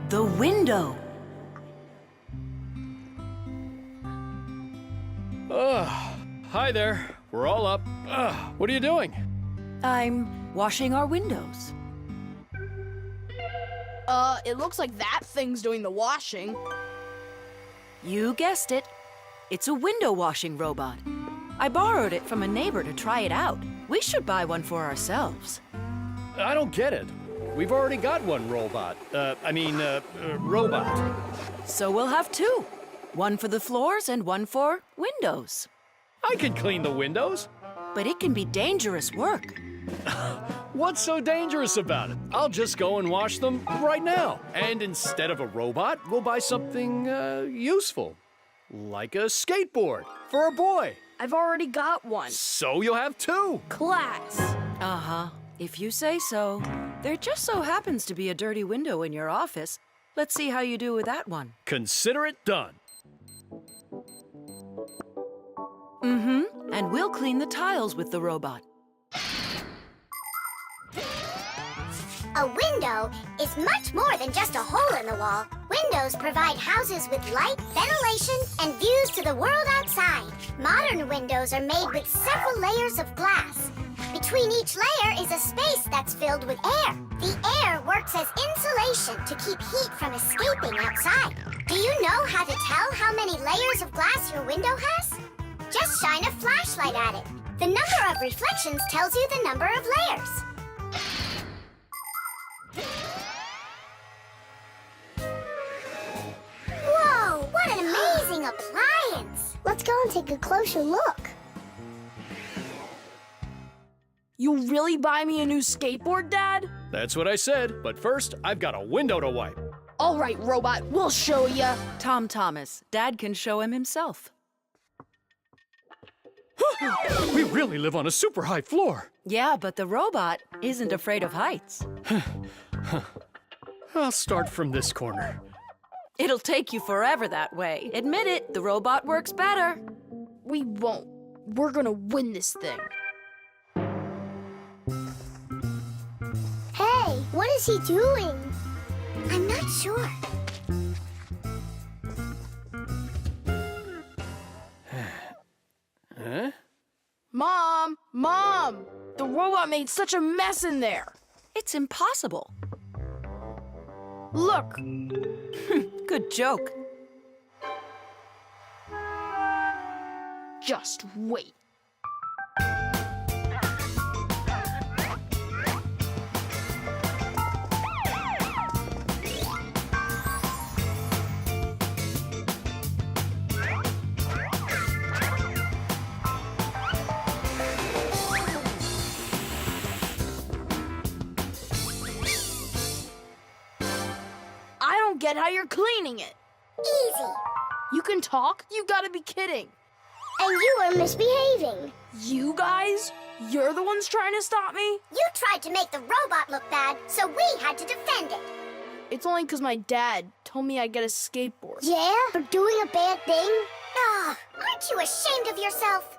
The window. Hi there. We're all up. What are you doing? I'm washing our windows. It looks like that thing's doing the washing. You guessed it. It's a window washing robot. I borrowed it from a neighbor to try it out. We should buy one for ourselves. I don't get it. We've already got one robot. Robot. So we'll have two. One for the floors and one for windows. I can clean the windows. But it can be dangerous work. What's so dangerous about it? I'll just go and wash them right now. And instead of a robot, we'll buy something useful. Like a skateboard for a boy. I've already got one. So you'll have two. Class. Uh-huh. If you say so. There just so happens to be a dirty window in your office. Let's see how you do with that one. Consider it done. Mm-hmm. And we'll clean the tiles with the robot. A window is much more than just a hole in the wall. Windows provide houses with light, ventilation, and views to the world outside. Modern windows are made with several layers of glass. Between each layer is a space that's filled with air. The air works as insulation to keep heat from escaping outside. Do you know how to tell how many layers of glass your window has? Just shine a flashlight at it. The number of reflections tells you the number of layers. Whoa, what an amazing appliance! Let's go and take a closer look. You really buy me a new skateboard, Dad? That's what I said. But first, I've got a window to wipe. All right, robot, we'll show ya. Tom Thomas, Dad can show him himself. We really live on a super high floor. Yeah, but the robot isn't afraid of heights. I'll start from this corner. It'll take you forever that way. Admit it, the robot works better. We won't. We're gonna win this thing. Hey, what is he doing? I'm not sure. Huh? Mom! The robot made such a mess in there. It's impossible. Look, Good joke. just wait. I don't get how you're cleaning it. Easy. You can talk? You gotta be kidding. And you are misbehaving. You guys? You're the ones trying to stop me? You tried to make the robot look bad, so we had to defend it. It's only because my dad told me I'd get a skateboard. Yeah? For doing a bad thing? Ah, aren't you ashamed of yourself?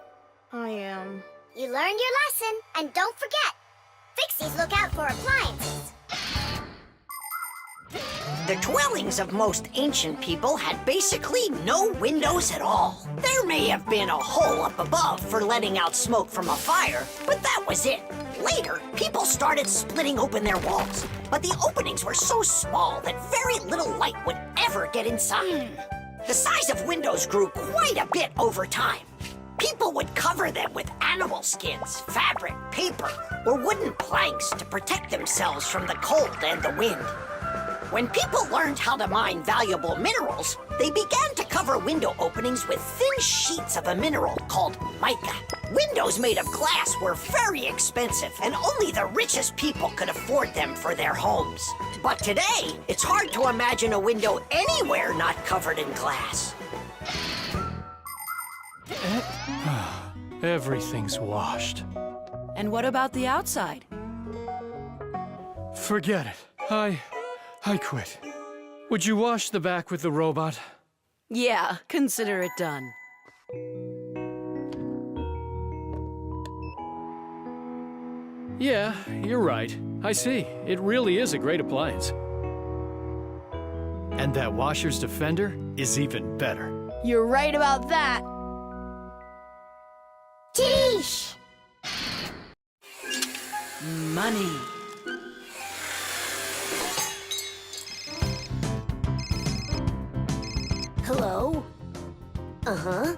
I am. You learned your lesson, and don't forget, Fixies look out for appliances. The dwellings of most ancient people had basically no windows at all. There may have been a hole up above for letting out smoke from a fire, but that was it. Later, people started splitting open their walls, but the openings were so small that very little light would ever get inside. The size of windows grew quite a bit over time. People would cover them with animal skins, fabric, paper, or wooden planks to protect themselves from the cold and the wind. When people learned how to mine valuable minerals, they began to cover window openings with thin sheets of a mineral called mica. Windows made of glass were very expensive, and only the richest people could afford them for their homes. But today, it's hard to imagine a window anywhere not covered in glass. Everything's washed. And what about the outside? Forget it. I quit. Would you wash the back with the robot? Yeah, consider it done. Yeah, you're right. I see. It really is a great appliance. And that washer's defender is even better. You're right about that. Tish! Money. Hello? Uh-huh.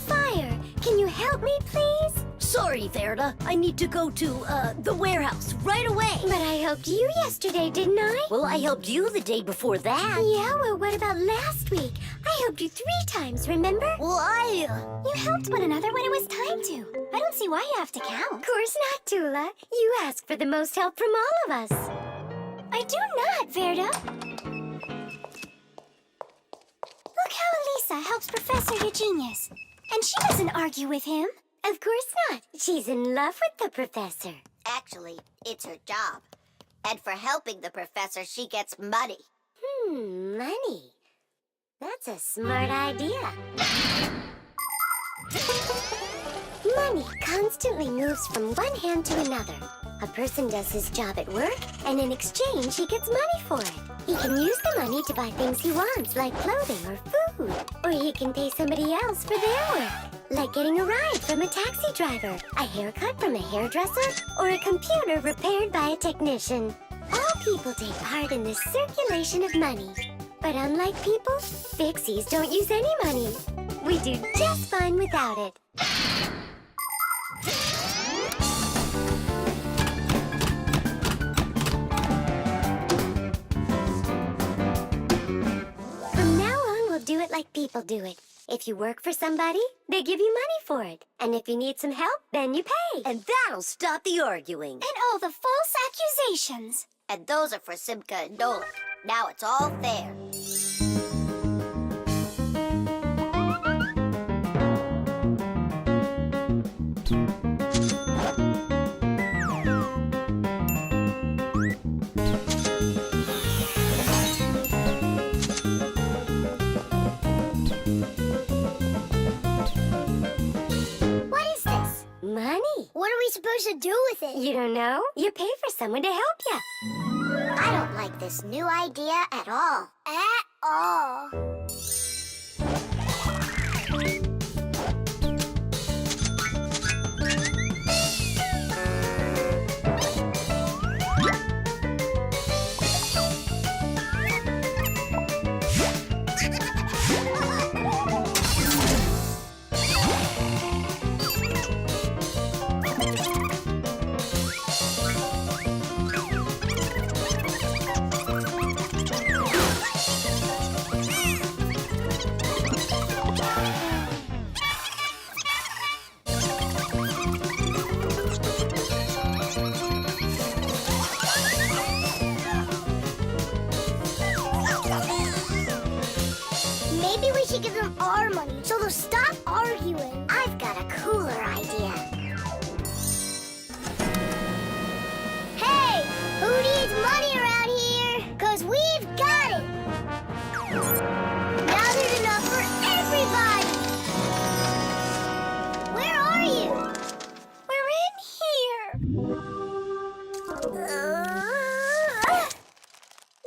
Fire, can you help me, please? Sorry, Verda. I need to go to, the warehouse right away. But I helped you yesterday, didn't I? Well, I helped you the day before that. Yeah, well, what about last week? I helped you 3 times, remember? Well, You helped one another when it was time to. I don't see why you have to count. Of course not, Tula. You asked for the most help from all of us. I do not, Verda. Look how Elisa helps Professor Eugenius. And she doesn't argue with him. Of course not. She's in love with the professor. Actually, it's her job. And for helping the professor, she gets money. Money. That's a smart idea. Money constantly moves from one hand to another. A person does his job at work, and in exchange, he gets money for it. He can use the money to buy things he wants, like clothing or food. Or he can pay somebody else for their work, like getting a ride from a taxi driver, a haircut from a hairdresser, or a computer repaired by a technician. All people take part in this circulation of money. But unlike people, Fixies don't use any money. We do just fine without it. From now on, we'll do it like people do it. If you work for somebody, they give you money for it. And if you need some help, then you pay. and that'll stop the arguing. And all the false accusations. And those are for Simka and Nolik. Now it's all fair. What is this? Money. What are we supposed to do with it? You don't know? You pay for someone to help you. I don't like this new idea at all. At all. Maybe we should give them our money so they'll stop arguing. I've got a cooler idea. Hey, who needs money around here? 'Cause we've got it. Now there's enough for everybody. Where are you? We're in here.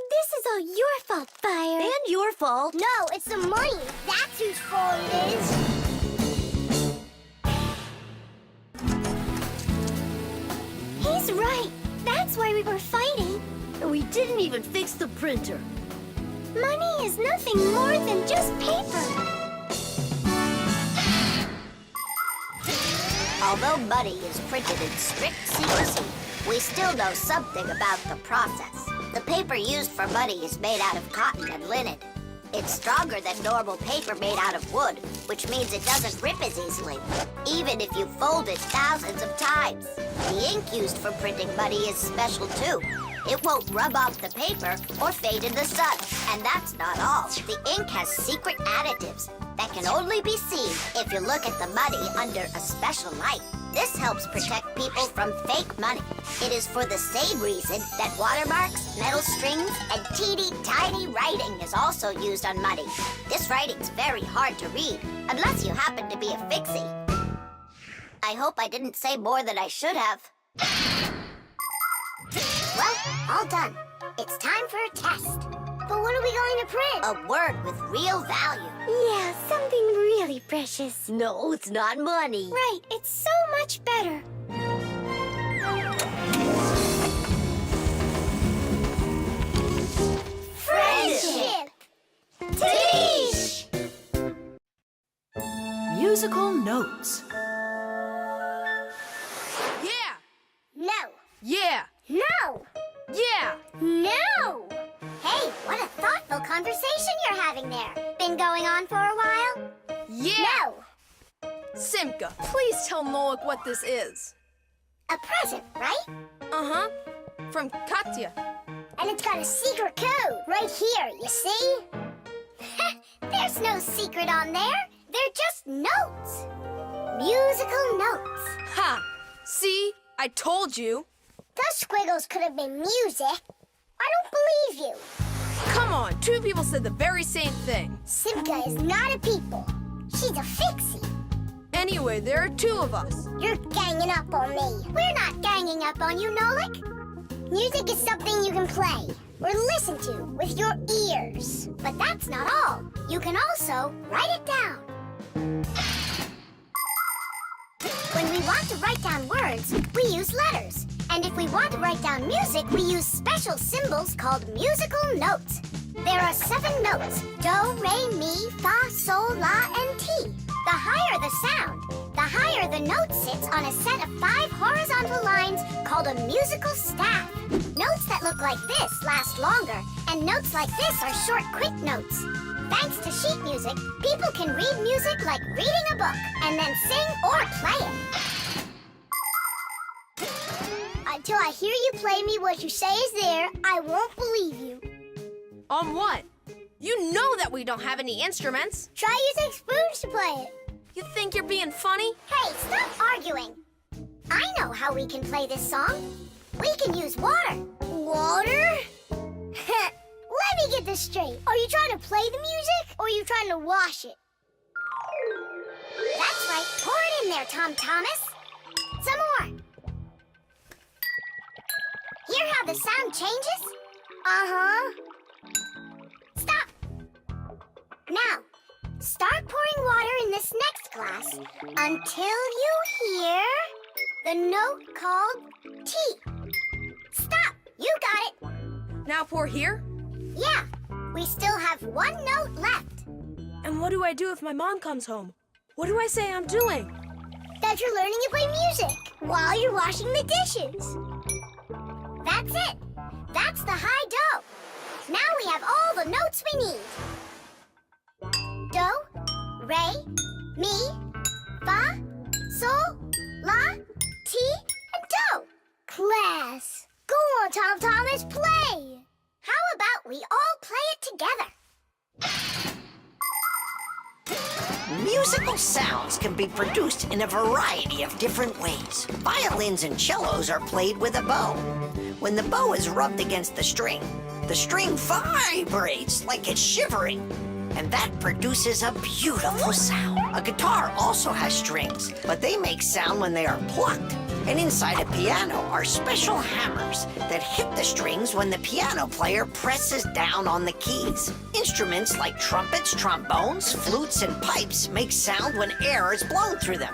This is all your fault, Fire. And your fault. No, it's the money. That's whose fault it is. He's right. That's why we were fighting. And we didn't even fix the printer. Money is nothing more than just paper. Although money is printed in strict secrecy, we still know something about the process. The paper used for money is made out of cotton and linen. It's stronger than normal paper made out of wood, which means it doesn't rip as easily, even if you fold it thousands of times. The ink used for printing money is special too. It won't rub off the paper or fade in the sun. And that's not all. The ink has secret additives that can only be seen if you look at the money under a special light. This helps protect people from fake money. It is for the same reason that watermarks, metal strings, and teeny tiny writing is also used on money. This writing's very hard to read, unless you happen to be a Fixie. I hope I didn't say more than I should have. Well, all done. It's time for a test. But what are we going to print? A word with real value. Yeah, something really precious. No, it's not money. Right, it's so much better. Friendship! Teach! Musical notes. Yeah! No. Yeah! No. Yeah! No! Hey, what a thoughtful conversation you're having there. Been going on for a while? Yeah! No. Simka, please tell Nolik what this is. A present, right? Uh-huh. From Katya. And it's got a secret code right here, you see? There's no secret on there. They're just notes. Musical notes. Ha! See? I told you. Those squiggles could have been music. I don't believe you. Come on, two people said the very same thing. Simka is not a people. She's a Fixie. Anyway, there are two of us. You're ganging up on me. We're not ganging up on you, Nolik. Music is something you can play or listen to with your ears. But that's not all. You can also write it down. When we want to write down words, we use letters. And if we want to write down music, we use special symbols called musical notes. There are 7 notes: do, re, mi, fa, sol, la, and ti. The higher the sound, the higher the note sits on a set of 5 horizontal lines called a musical staff. Notes that look like this last longer, and notes like this are short, quick notes. Thanks to sheet music, people can read music like reading a book, and then sing or play it. Until I hear you play me what you say is there, I won't believe you. On what? You know that we don't have any instruments. Try using spoons to play it. You think you're being funny? Hey, stop arguing. I know how we can play this song. We can use water. Water? Let me get this straight. Are you trying to play the music, or are you trying to wash it? That's right. Pour it in there, Tom Thomas. Some more. Hear how the sound changes? Uh-huh. Stop. Now, start pouring water in this next glass until you hear the note called T. Stop. You got it. Now pour here? Yeah. We still have 1 note left. And what do I do if my mom comes home? What do I say I'm doing? That you're learning to play music while you're washing the dishes. That's it. That's the high do. Now we have all the notes we need. Do, re, mi, fa, sol, la, ti, and do. Class. Go on, Tom Thomas, play. How about we all play it together? Musical sounds can be produced in a variety of different ways. Violins and cellos are played with a bow. When the bow is rubbed against the string vibrates like it's shivering, and that produces a beautiful sound. A guitar also has strings, but they make sound when they are plucked. And inside a piano are special hammers that hit the strings when the piano player presses down on the keys. Instruments like trumpets, trombones, flutes, and pipes make sound when air is blown through them.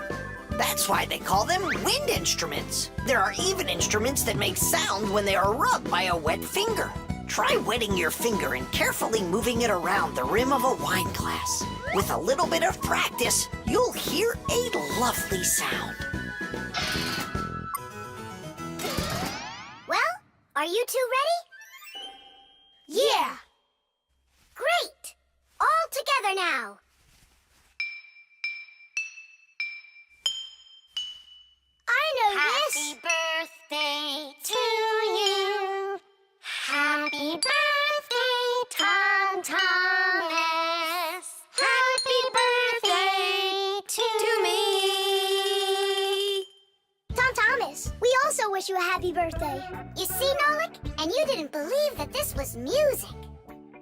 That's why they call them wind instruments. There are even instruments that make sound when they are rubbed by a wet finger. Try wetting your finger and carefully moving it around the rim of a wine glass. With a little bit of practice, you'll hear a lovely sound. Well, are you two ready? Yeah! Great! All together now. I know this. Happy birthday to you. Happy birthday, Tom Thomas. Happy birthday to me. Tom Thomas, we also wish you a happy birthday. You see, Nolik? And you didn't believe that this was music.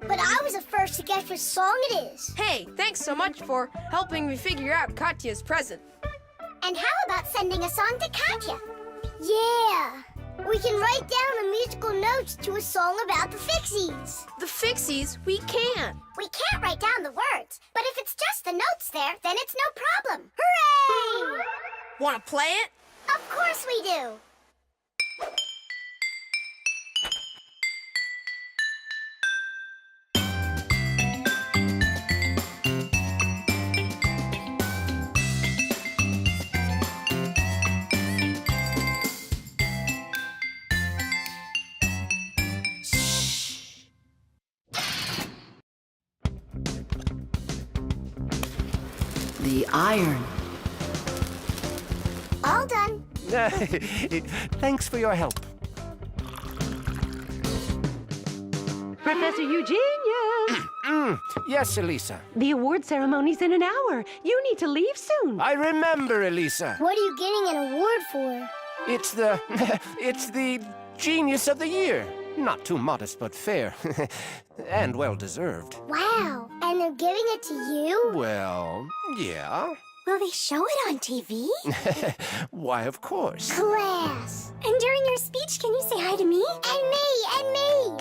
But I was the first to guess which song it is. Hey, thanks so much for helping me figure out Katya's present. And how about sending a song to Katya? Yeah. We can write down the musical notes to a song about the Fixies. The Fixies? We can't. We can't write down the words, but if it's just the notes there, then it's no problem. Hooray! Want to play it? Of course we do. The iron. All done. Thanks for your help. Professor Eugenius! Yes, Elisa. The award ceremony's in an hour. You need to leave soon. I remember, Elisa. What are you getting an award for? It's the... it's the Genius of the Year. Not too modest, but fair. And well-deserved. Wow, and they're giving it to you? Well, yeah. Will they show it on TV? Why, of course. Class. And during your speech, can you say hi to me? And me, and me.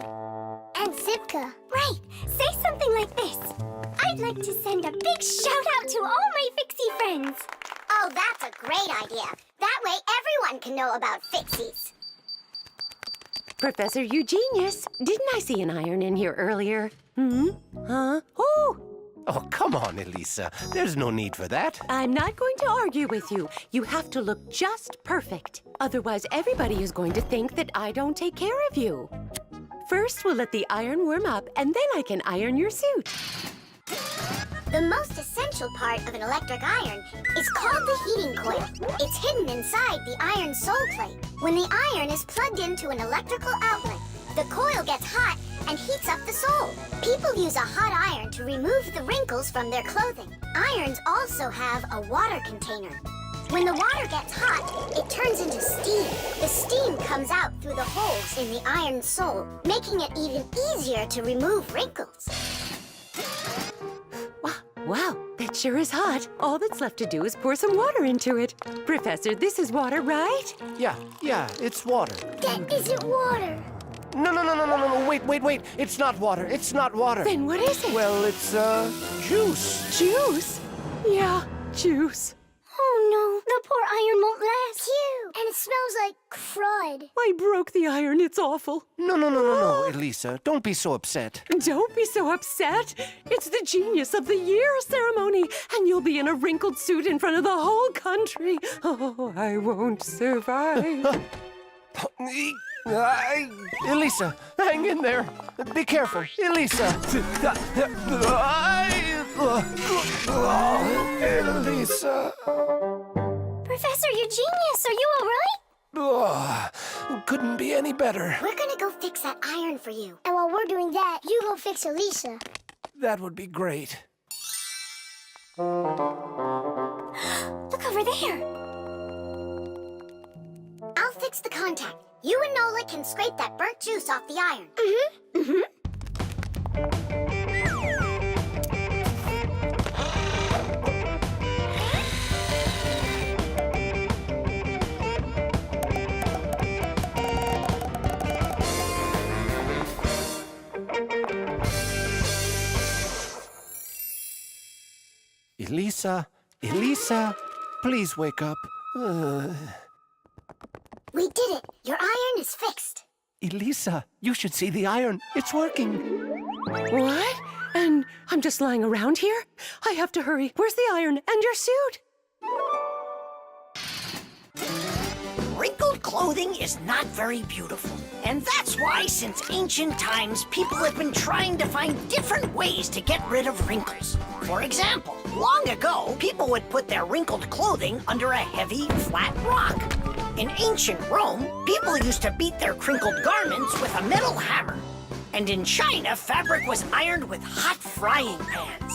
And Simka. Right, say something like this. I'd like to send a big shout-out to all my Fixie friends. Oh, that's a great idea. That way everyone can know about Fixies. Professor Eugenius, didn't I see an iron in here earlier? Huh? Oh! Oh, come on, Elisa. There's no need for that. I'm not going to argue with you. You have to look just perfect. Otherwise, everybody is going to think that I don't take care of you. First, we'll let the iron warm up, and then I can iron your suit. The most essential part of an electric iron is called the heating coil. It's hidden inside the iron sole plate. When the iron is plugged into an electrical outlet, the coil gets hot and heats up the sole. People use a hot iron to remove the wrinkles from their clothing. Irons also have a water container. When the water gets hot, it turns into steam. The steam comes out through the holes in the iron sole, making it even easier to remove wrinkles. Wow, that sure is hot. All that's left to do is pour some water into it. Professor, this is water, right? Yeah, it's water. That isn't water. No, wait. It's not water. It's not water. Then what is it? Well, it's, juice. Juice? Yeah, juice. Oh no, the poor iron won't last. Phew, and it smells like crud. I broke the iron. It's awful. No, Elisa. Don't be so upset. Don't be so upset. It's the Genius of the Year ceremony, and you'll be in a wrinkled suit in front of the whole country. Oh, I won't survive. Elisa, hang in there. Be careful. Elisa. Elisa. Professor Eugenius, are you all right? Couldn't be any better. We're gonna go fix that iron for you. And while we're doing that, you go fix Elisa. That would be great. Look over there. I'll fix the contact. You and Nolik can scrape that burnt juice off the iron. Elisa, please wake up. We did it. Your iron is fixed. Elisa, you should see the iron. It's working. What? And I'm just lying around here? I have to hurry. Where's the iron and your suit? Wrinkled clothing is not very beautiful. And that's why, since ancient times, people have been trying to find different ways to get rid of wrinkles. For example, long ago, people would put their wrinkled clothing under a heavy, flat rock. In ancient Rome, people used to beat their crinkled garments with a metal hammer. And in China, fabric was ironed with hot frying pans.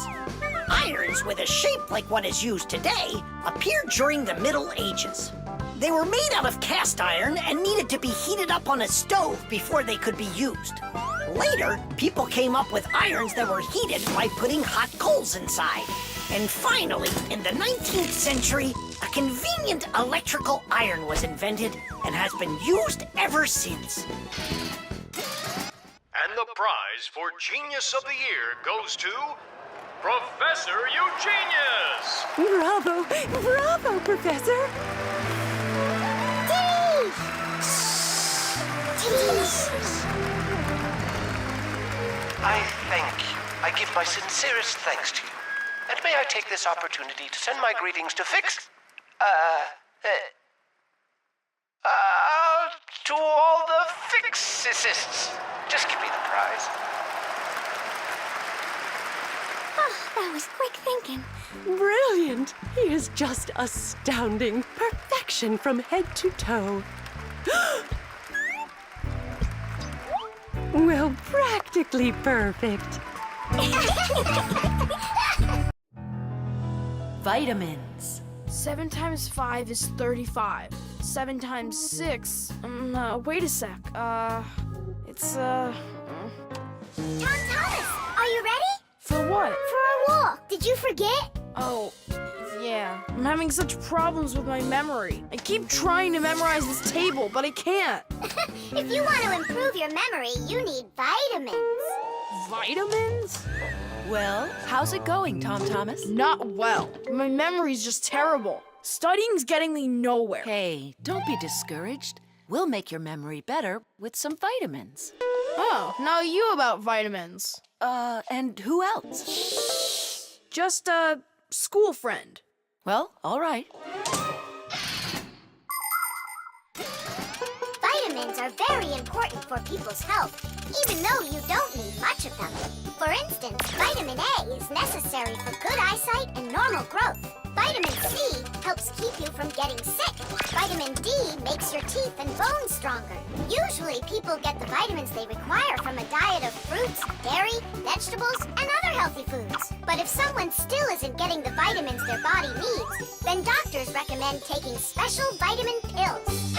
Irons with a shape like what is used today appeared during the Middle Ages. They were made out of cast iron and needed to be heated up on a stove before they could be used. Later, people came up with irons that were heated by putting hot coals inside. And finally, in the 19th century, a convenient electrical iron was invented and has been used ever since. And the prize for Genius of the Year goes to Professor Eugenius! Bravo! Bravo, Professor! I thank you. I give my sincerest thanks to you. And may I take this opportunity to send my greetings to to all the Fixies. Just give me the prize. Oh, that was quick thinking. Brilliant! He is just astounding. Perfection from head to toe. Well, practically perfect. Vitamins. 7 times 5 is 35. 7 times 6. Wait a sec. It's Tom Thomas, are you ready? For what? For a walk. Did you forget? Oh, yeah. I'm having such problems with my memory. I keep trying to memorize this table, but I can't. If you want to improve your memory, you need vitamins. Vitamins? Well, how's it going, Tom Thomas? Not well. My memory's just terrible. Studying's getting me nowhere. Hey, don't be discouraged. We'll make your memory better with some vitamins. Oh, now you about vitamins. And who else? Just a school friend. Well, all right. Vitamins are very important for people's health, even though you don't need much of them. For instance, vitamin A is necessary for good eyesight and normal growth. Vitamin C helps keep you from getting sick. Vitamin D makes your teeth and bones stronger. Usually, people get the vitamins they require from a diet of fruits, dairy, vegetables, and other healthy foods. But if someone still isn't getting the vitamins their body needs, then doctors recommend taking special vitamin pills.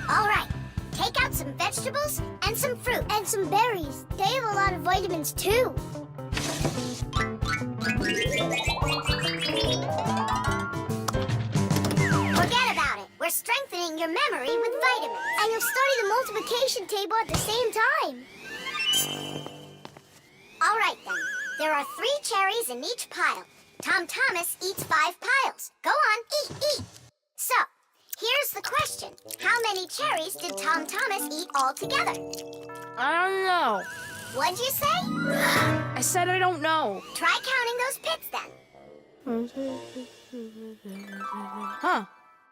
All right, take out some vegetables and some fruit. And some berries. They have a lot of vitamins, too. Forget about it. We're strengthening your memory with vitamins. And you'll study the multiplication table at the same time. All right, then. There are 3 cherries in each pile. Tom Thomas eats 5 piles. Go on, eat. So, here's the question. How many cherries did Tom Thomas eat altogether? I don't know. What'd you say? I said I don't know. Try counting those pits, then. Huh.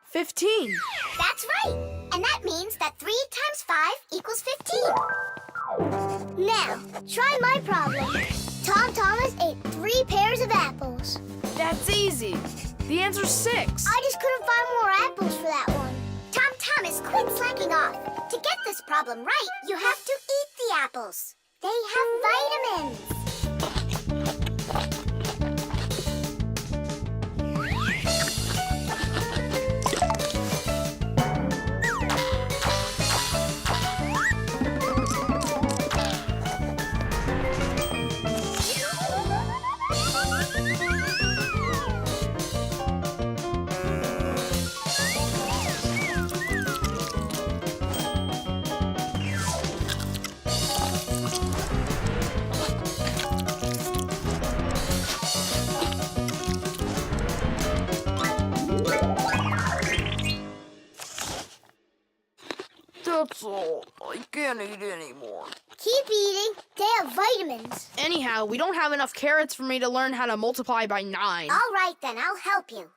15. That's right. And that means that 3 times 5 equals 15. Now, try my problem. Tom Thomas ate 3 pairs of apples. That's easy. The answer's 6. I just couldn't find more apples for that one. Tom Thomas, quit slacking off. To get this problem right, you have to eat the apples. They have vitamins. That's all. I can't eat anymore. Keep eating. They have vitamins. Anyhow, we don't have enough carrots for me to learn how to multiply by 9. All right, then. I'll help you.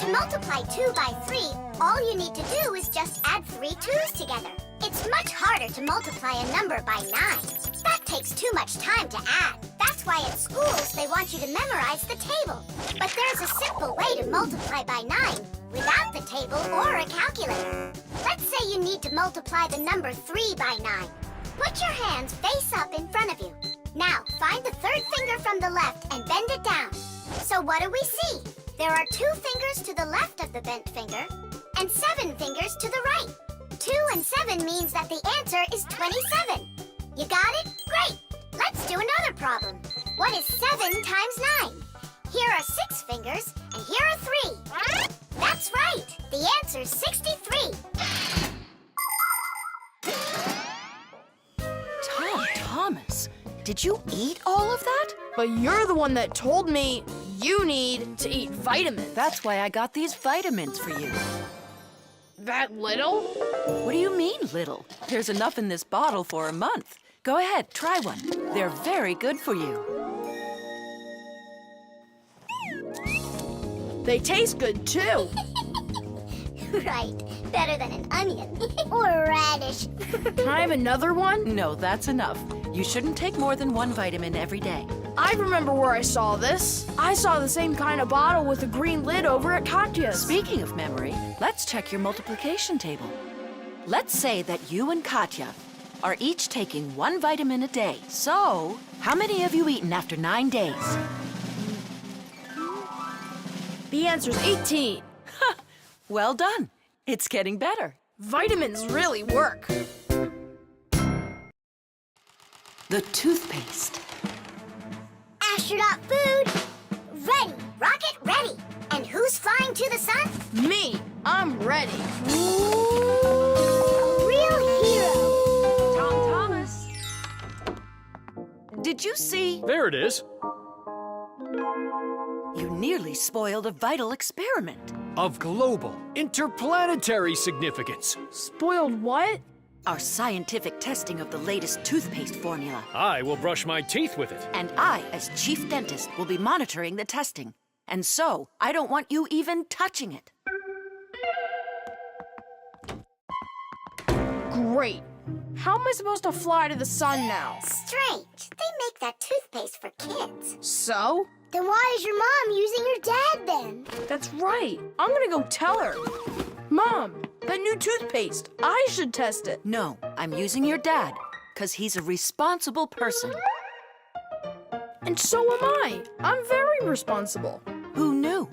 To multiply 2 by 3, all you need to do is just add 3 2's together. It's much harder to multiply a number by 9. That takes too much time to add. That's why at schools they want you to memorize the table. But there's a simple way to multiply by 9 without the table or a calculator. Let's say you need to multiply the number 3 by 9. Put your hands face up in front of you. Now, find the 3rd finger from the left and bend it down. So what do we see? There are 2 fingers to the left of the bent finger and 7 fingers to the right. 2 and 7 means that the answer is 27. You got it? Great! Let's do another problem. What is 7 times 9? Here are 6 fingers, and here are 3. That's right. The answer's 63. Thomas, did you eat all of that? But you're the one that told me you need to eat vitamins. That's why I got these vitamins for you. That little? What do you mean, little? There's enough in this bottle for a month. Go ahead, try one. They're very good for you. They taste good, too. Right. Better than an onion. Or a radish. Can I have another one? No, that's enough. You shouldn't take more than 1 vitamin every day. I remember where I saw this. I saw the same kind of bottle with a green lid over at Katya's. Speaking of memory, let's check your multiplication table. Let's say that you and Katya are each taking 1 vitamin a day. So, how many have you eaten after 9 days? The answer's 18. Well done. It's getting better. Vitamins really work. The toothpaste. Astronaut food. Ready. Rocket ready. And who's flying to the sun? Me, I'm ready. Real hero. Thomas. Did you see? There it is. You nearly spoiled a vital experiment. Of global, interplanetary significance. Spoiled what? Our scientific testing of the latest toothpaste formula. I will brush my teeth with it. And I, as chief dentist, will be monitoring the testing. And so, I don't want you even touching it. Great. How am I supposed to fly to the sun now? Strange. They make that toothpaste for kids. So? Then why is your mom using your dad then? That's right. I'm gonna go tell her. Mom, that new toothpaste, I should test it. No, I'm using your dad, because he's a responsible person. And so am I. I'm very responsible. Who knew?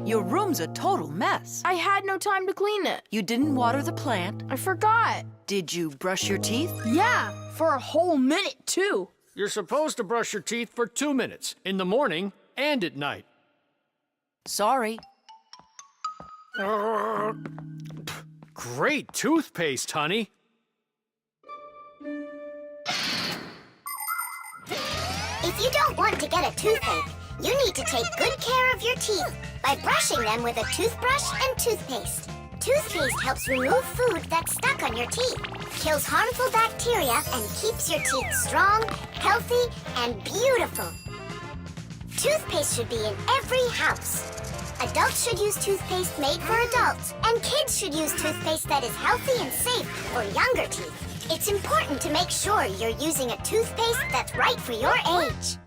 Your room's a total mess. I had no time to clean it. You didn't water the plant. I forgot. Did you brush your teeth? Yeah, for a whole minute, too. You're supposed to brush your teeth for 2 minutes, in the morning and at night. Sorry. Great toothpaste, honey. If you don't want to get a toothache, you need to take good care of your teeth by brushing them with a toothbrush and toothpaste. Toothpaste helps remove food that's stuck on your teeth, kills harmful bacteria, and keeps your teeth strong, healthy, and beautiful. Toothpaste should be in every house. Adults should use toothpaste made for adults, and kids should use toothpaste that is healthy and safe for younger teeth. It's important to make sure you're using a toothpaste that's right for your age.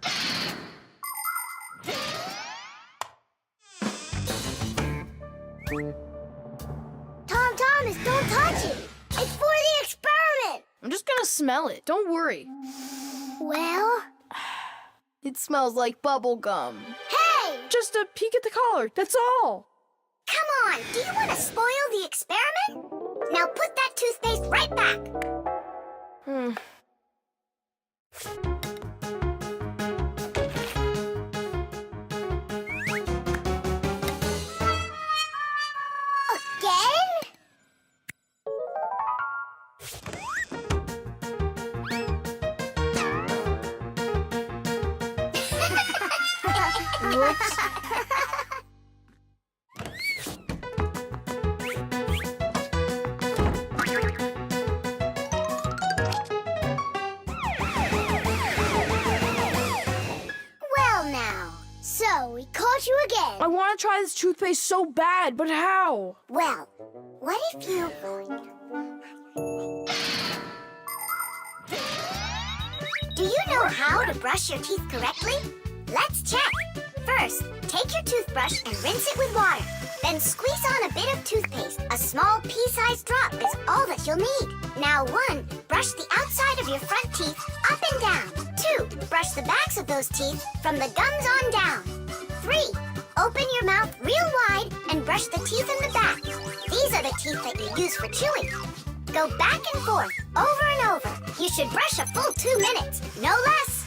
Thomas, don't touch it. It's for the experiment. I'm just gonna smell it. Don't worry. Well? It smells like bubble gum. Hey! Just a peek at the collar, that's all. Come on, do you want to spoil the experiment? Now put that toothpaste right back. Again? Whoops. Well now, so we caught you again. I want to try this toothpaste so bad, but how? Well, what if you... Do you know how to brush your teeth correctly? Let's check. First, take your toothbrush and rinse it with water. Then squeeze on a bit of toothpaste. A small pea-sized drop is all that you'll need. Now 1, brush the outside of your front teeth up and down. 2, brush the backs of those teeth from the gums on down. 3, open your mouth real wide and brush the teeth in the back. These are the teeth that you use for chewing. Go back and forth, over and over. You should brush a full 2 minutes, no less.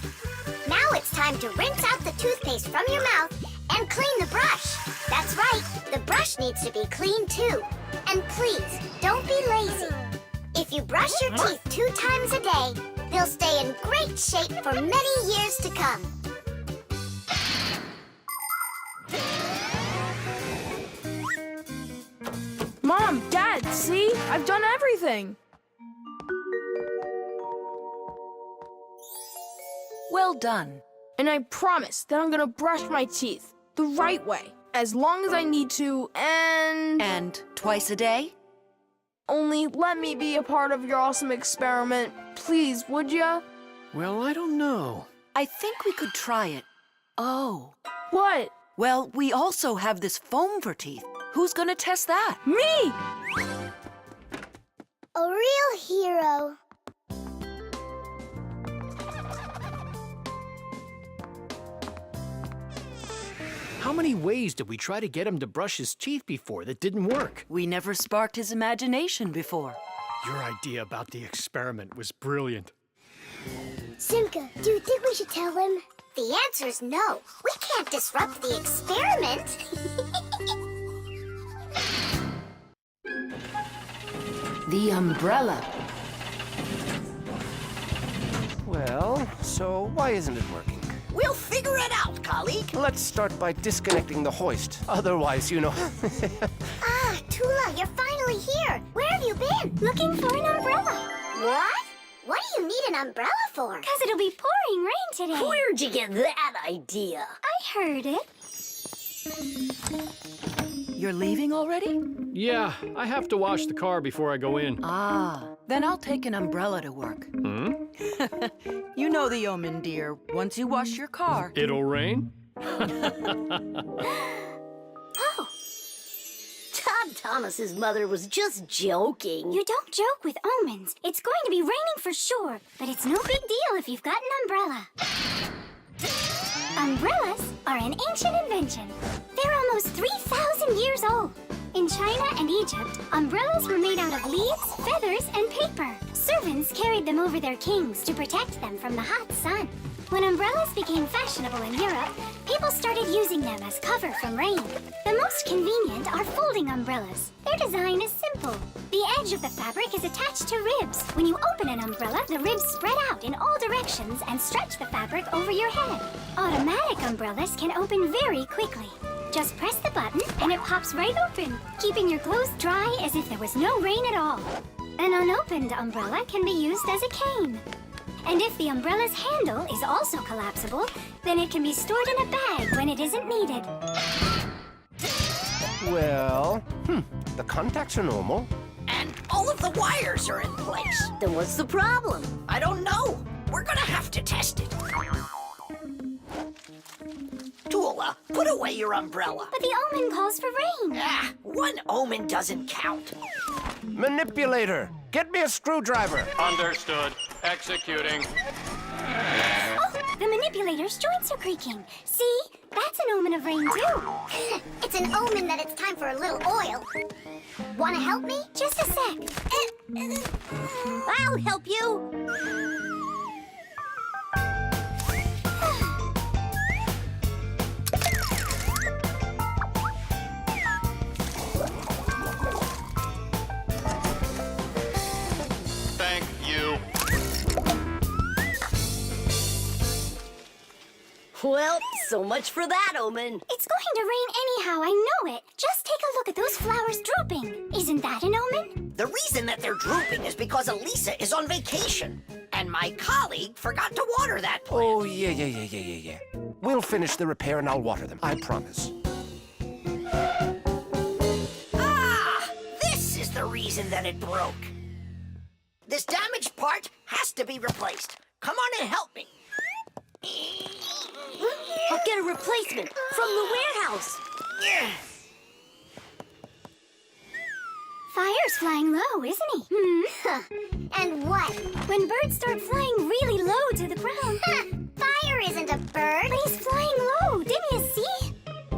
Now it's time to rinse out the toothpaste from your mouth and clean the brush. That's right, the brush needs to be clean too. And please, don't be lazy. If you brush your teeth 2 times a day, they'll stay in great shape for many years to come. Mom, Dad, see? I've done everything. Well done. And I promise that I'm gonna brush my teeth the right way, as long as I need to, and... And twice a day? Only let me be a part of your awesome experiment. Please, would ya? Well, I don't know. I think we could try it. Oh. What? Well, we also have this foam for teeth. Who's gonna test that? Me! A real hero. How many ways did we try to get him to brush his teeth before that didn't work? We never sparked his imagination before. Your idea about the experiment was brilliant. Simka, do you think we should tell him? The answer's no. We can't disrupt the experiment. The umbrella. Well, so why isn't it working? We'll figure it out, colleague. Let's start by disconnecting the hoist. Otherwise, you know... Ah, Tula, you're finally here. Where have you been? Looking for an umbrella. What? What do you need an umbrella for? Because it'll be pouring rain today. Where'd you get that idea? I heard it. You're leaving already? Yeah, I have to wash the car before I go in. Ah, then I'll take an umbrella to work. Hmm? You know the omen, dear. Once you wash your car... It'll rain? Oh. Todd Thomas's mother was just joking. You don't joke with omens. It's going to be raining for sure, but it's no big deal if you've got an umbrella. Umbrellas are an ancient invention. They're almost 3,000 years old. In China and Egypt, umbrellas were made out of leaves, feathers, and paper. Servants carried them over their kings to protect them from the hot sun. When umbrellas became fashionable in Europe, people started using them as cover from rain. The most convenient are folding umbrellas. Their design is simple. The edge of the fabric is attached to ribs. When you open an umbrella, the ribs spread out in all directions and stretch the fabric over your head. Automatic umbrellas can open very quickly. Just press the button and it pops right open, keeping your clothes dry as if there was no rain at all. An unopened umbrella can be used as a cane. And if the umbrella's handle is also collapsible, then it can be stored in a bag when it isn't needed. Well, the contacts are normal. And all of the wires are in place. Then what's the problem? I don't know. We're gonna have to test it. Tula, put away your umbrella. But the omen calls for rain. Ah, one omen doesn't count. Manipulator, get me a screwdriver. Understood. Executing. Oh, the manipulator's joints are creaking. See? That's an omen of rain, too. It's an omen that it's time for a little oil. Want to help me? Just a sec. I'll help you. Thank you. Well, so much for that omen. It's going to rain anyhow, I know it. Just take a look at those flowers drooping. Isn't that an omen? The reason that they're drooping is because Elisa is on vacation. And my colleague forgot to water that plant. Oh, yeah. We'll finish the repair and I'll water them, I promise. Ah! This is the reason that it broke. This damaged part has to be replaced. Come on and help me. I'll get a replacement from the warehouse. Fire's flying low, isn't he? And what? When birds start flying really low to the ground. Fire isn't a bird. But he's flying low, didn't you see?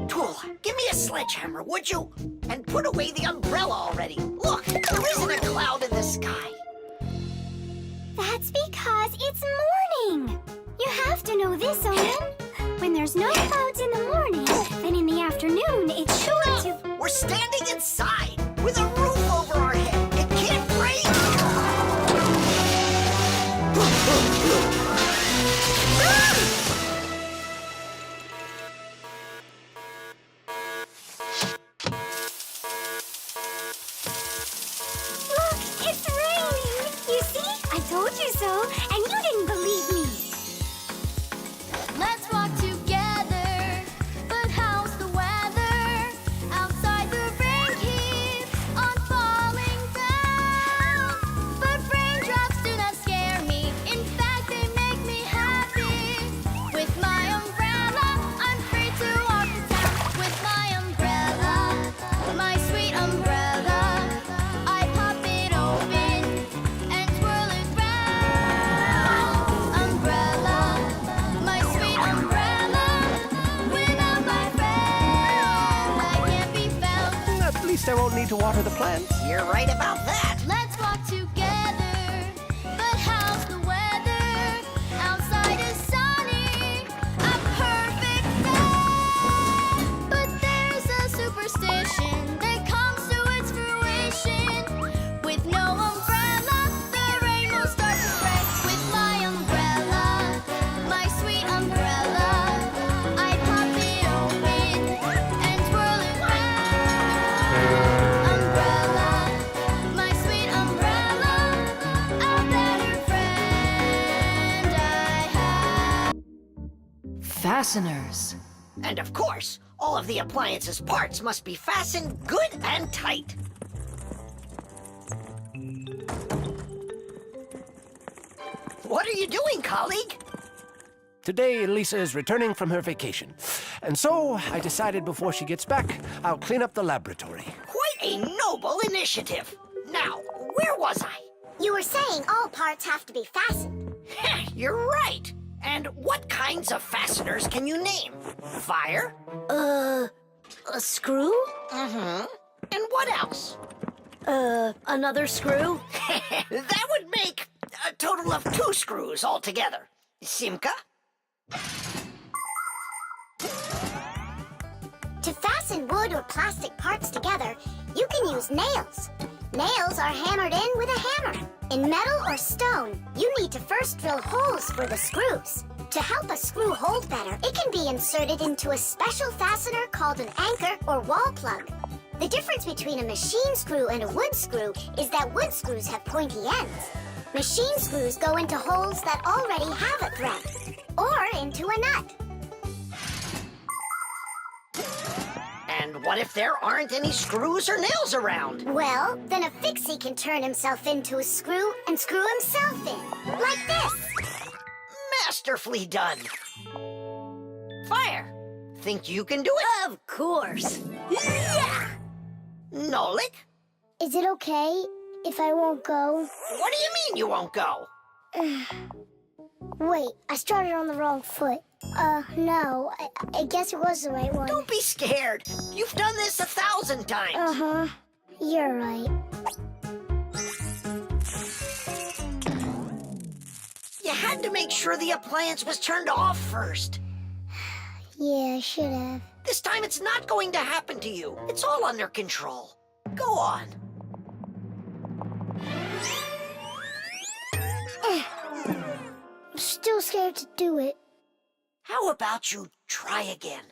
Tula, give me a sledgehammer, would you? And put away the umbrella already. Look, there isn't a cloud in the sky. That's because it's morning. You have to know this, Owen. When there's no clouds in the morning, then in the afternoon, it's sure to... We're standing inside with a roof over our head. It can't rain. Look, it's raining. You see? I told you so, and you didn't believe me. Let's walk together, but how's the weather? Outside the rain keeps on falling down. But raindrops do not scare me, in fact they make me happy. With my umbrella, I'm free to walk the town. With my umbrella, my sweet umbrella, I pop it open and twirl it round. Umbrella, my sweet umbrella, without my friend, I can't be found. At least I won't need to water the plants. You're right about that. Let's walk together, but how's the weather? Outside is sunny, a perfect day. But there's a superstition that comes to its fruition. With no umbrella, the rain will start to spray. With my umbrella, my sweet umbrella, I pop it open and twirl it round. Umbrella, my sweet umbrella, a better friend I have. Fasteners. And of course, all of the appliance's parts must be fastened good and tight. What are you doing, colleague? Today, Lisa is returning from her vacation. And so, I decided before she gets back, I'll clean up the laboratory. Quite a noble initiative. Now, where was I? You were saying all parts have to be fastened. You're right. And what kinds of fasteners can you name? Fire? A screw? Mm-hmm. And what else? Another screw? That would make a total of 2 screws altogether. Simka? To fasten wood or plastic parts together, you can use nails. Nails are hammered in with a hammer. In metal or stone, you need to first drill holes for the screws. To help a screw hold better, it can be inserted into a special fastener called an anchor or wall plug. The difference between a machine screw and a wood screw is that wood screws have pointy ends. Machine screws go into holes that already have a thread, or into a nut. And what if there aren't any screws or nails around? Well, then a fixie can turn himself into a screw and screw himself in, like this. Masterfully done. Fire, think you can do it? Of course. Yeah! Nolik, Is it okay if I won't go? what do you mean you won't go? Wait, I started on the wrong foot. No, I guess it was the right one. Don't be scared. You've done this 1,000 times. Uh-huh. You're right. You had to make sure the appliance was turned off first. Yeah, I should have. This time it's not going to happen to you. It's all under control. Go on. I'm still scared to do it. How about you try again?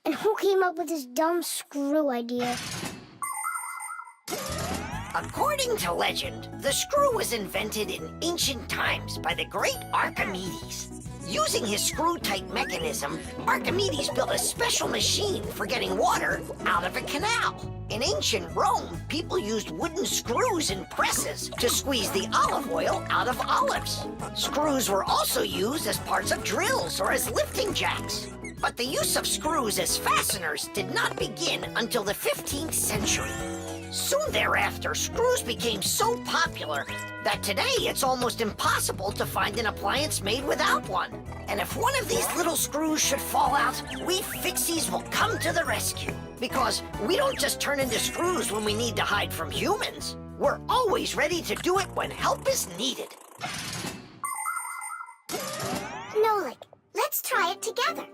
And who came up with this dumb screw idea? According to legend, the screw was invented in ancient times by the great Archimedes. Using his screw-type mechanism, Archimedes built a special machine for getting water out of a canal. In ancient Rome, people used wooden screws in presses to squeeze the olive oil out of olives. Screws were also used as parts of drills or as lifting jacks. But the use of screws as fasteners did not begin until the 15th century. Soon thereafter, screws became so popular that today it's almost impossible to find an appliance made without one. And if one of these little screws should fall out, we Fixies will come to the rescue. Because we don't just turn into screws when we need to hide from humans. We're always ready to do it when help is needed. Nolik, let's try it together.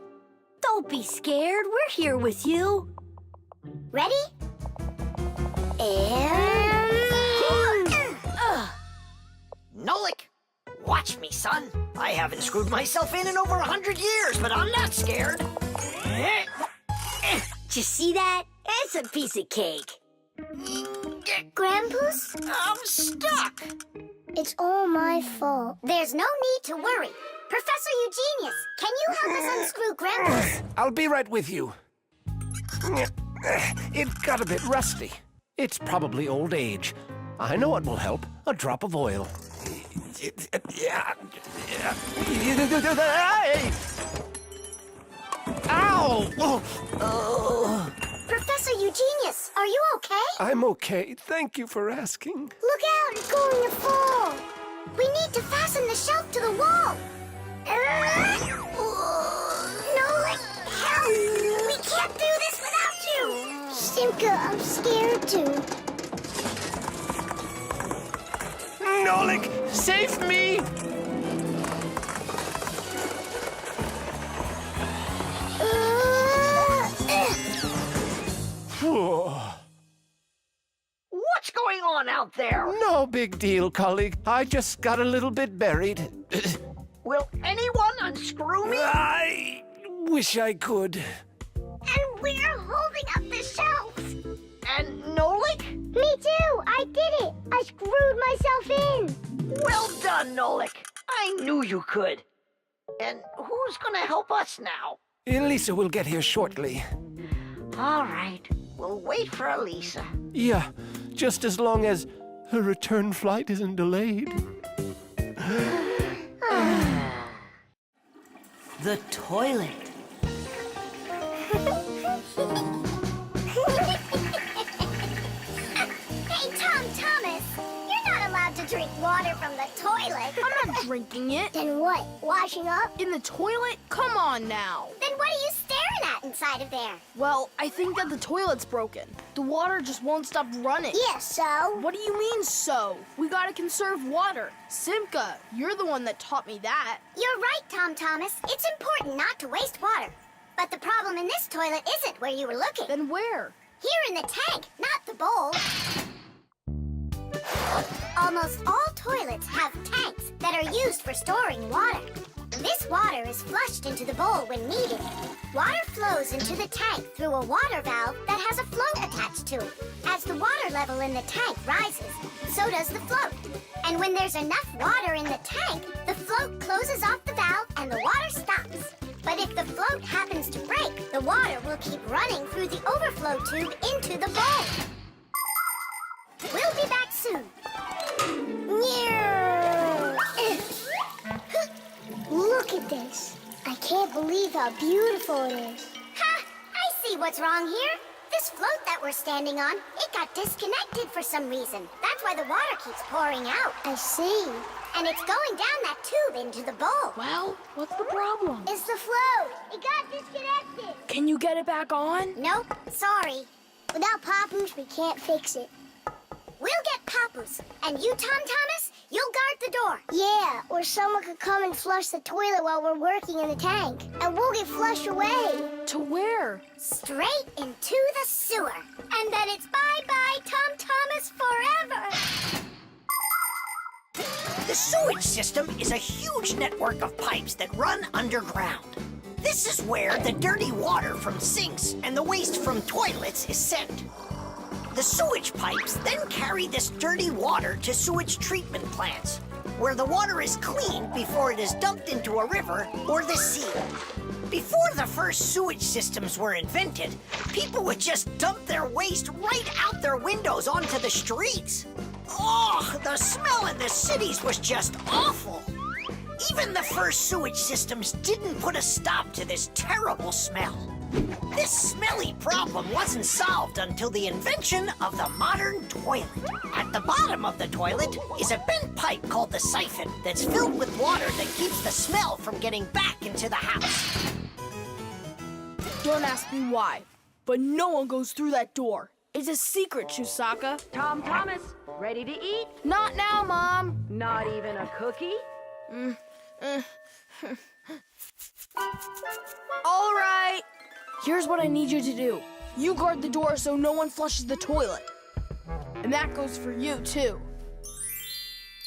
Don't be scared. We're here with you. Ready? And... Nolik, watch me, son. I haven't screwed myself in over 100 years, but I'm not scared. Did you see that? It's a piece of cake. Grandpa's? I'm stuck. It's all my fault. There's no need to worry. Professor Eugenius, can you help us unscrew Grandpa's? I'll be right with you. It got a bit rusty. It's probably old age. I know what will help. A drop of oil. Ow! Professor Eugenius, are you okay? I'm okay. Thank you for asking. Look out, it's going to fall. We need to fasten the shelf to the wall. Nolik, help! We can't do this without you. Simka, I'm scared too. Nolik, save me! What's going on out there? No big deal, colleague. I just got a little bit buried. Will anyone unscrew me? I wish I could. And we're holding up the shelf. And Nolik? Me too, I did it. I screwed myself in. Well done, Nolik. I knew you could. And who's gonna help us now? Elisa will get here shortly. All right, we'll wait for Elisa. Yeah, just as long as her return flight isn't delayed. The toilet. Hey, Tom Thomas, you're not allowed to drink water from the toilet. I'm not drinking it. Then what, washing up? In the toilet? Come on now. Then what are you staring at inside of there? Well, I think that the toilet's broken. The water just won't stop running. Yeah, so? What do you mean, so? We gotta conserve water. Simka, you're the one that taught me that. You're right, Tom Thomas. It's important not to waste water. But the problem in this toilet isn't where you were looking. Then where? Here in the tank, not the bowl. Almost all toilets have tanks that are used for storing water. This water is flushed into the bowl when needed. Water flows into the tank through a water valve that has a float attached to it. As the water level in the tank rises, so does the float. And when there's enough water in the tank, the float closes off the valve and the water stops. But if the float happens to break, the water will keep running through the overflow tube into the bowl. We'll be back soon. Look at this. I can't believe how beautiful it is. Ha! I see what's wrong here. This float that we're standing on, it got disconnected for some reason. That's why the water keeps pouring out. I see. And it's going down that tube into the bowl. Well, what's the problem? It's the float. It got disconnected. Can you get it back on? Nope, sorry. Without Papoose, we can't fix it. We'll get Papoose. And you, Tom Thomas, you'll guard the door. Yeah, or someone could come and flush the toilet while we're working in the tank. And we'll get flushed away. To where? Straight into the sewer. And then it's bye-bye, Tom Thomas, forever. The sewage system is a huge network of pipes that run underground. This is where the dirty water from sinks and the waste from toilets is sent. The sewage pipes then carry this dirty water to sewage treatment plants, where the water is cleaned before it is dumped into a river or the sea. Before the first sewage systems were invented, people would just dump their waste right out their windows onto the streets. Oh, the smell in the cities was just awful. Even the first sewage systems didn't put a stop to this terrible smell. This smelly problem wasn't solved until the invention of the modern toilet. At the bottom of the toilet is a bent pipe called the siphon that's filled with water that keeps the smell from getting back into the house. Don't ask me why. but no one goes through that door. It's a secret, Chusaka. Tom Thomas, ready to eat? Not now, Mom. Not even a cookie? All right. Here's what I need you to do. You guard the door so no one flushes the toilet. And that goes for you, too.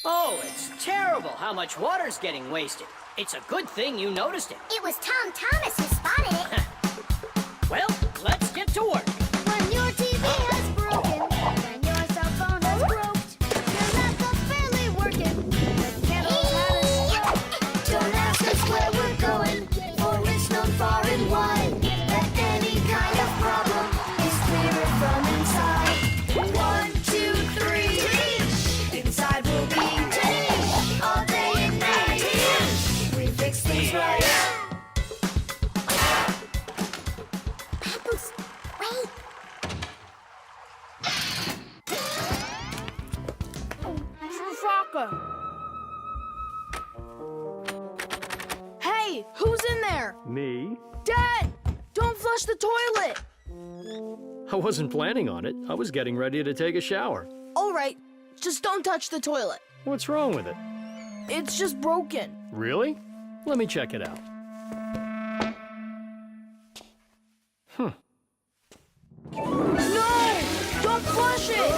Oh, it's terrible how much water's getting wasted. It's a good thing you noticed it. It was Tom Thomas who spotted it. Well, let's get to work. When your TV has broken, when your cell phone has broke, your laptop's barely working, the candles had a stroke. Don't ask us where we're going, for it's known far and wide that any kind of problem is clearer from inside. 1, 2, 3, inside will be all day and night. We fix things right. Papoose, wait. Chusaka. Hey, who's in there? Me? Dad, don't flush the toilet. I wasn't planning on it. I was getting ready to take a shower. All right, just don't touch the toilet. What's wrong with it? It's just broken. Really? Let me check it out. No! Don't flush it!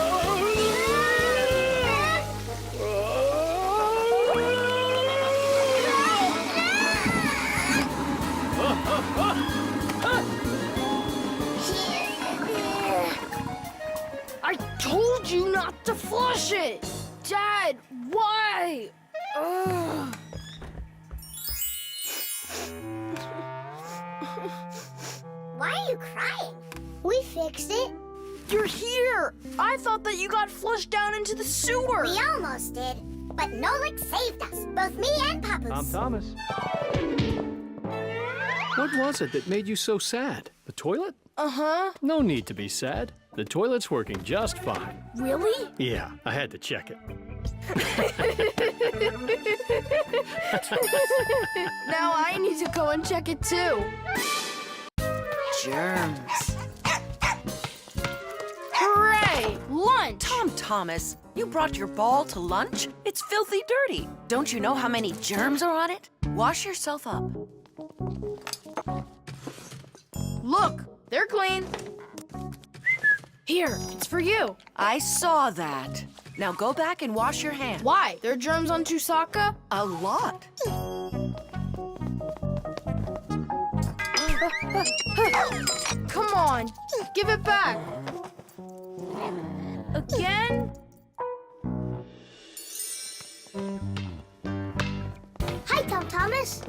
I told you not to flush it! Dad, why? Ugh. Why are you crying? We fixed it. You're here! I thought that you got flushed down into the sewer! We almost did. But Nolik saved us, both me and Papoose. Thomas. What was it that made you so sad? The toilet? Uh-huh. No need to be sad. The toilet's working just fine. Really? Yeah, I had to check it. Now I need to go and check it too. Germs. Hooray! Lunch! Tom Thomas, you brought your ball to lunch? It's filthy dirty. Don't you know how many germs are on it? Wash yourself up. Look, they're clean. Here, it's for you. I saw that. Now go back and wash your hands. Why? There are germs on Chusaka? A lot. Come on, give it back. Again? Hi, Tom Thomas.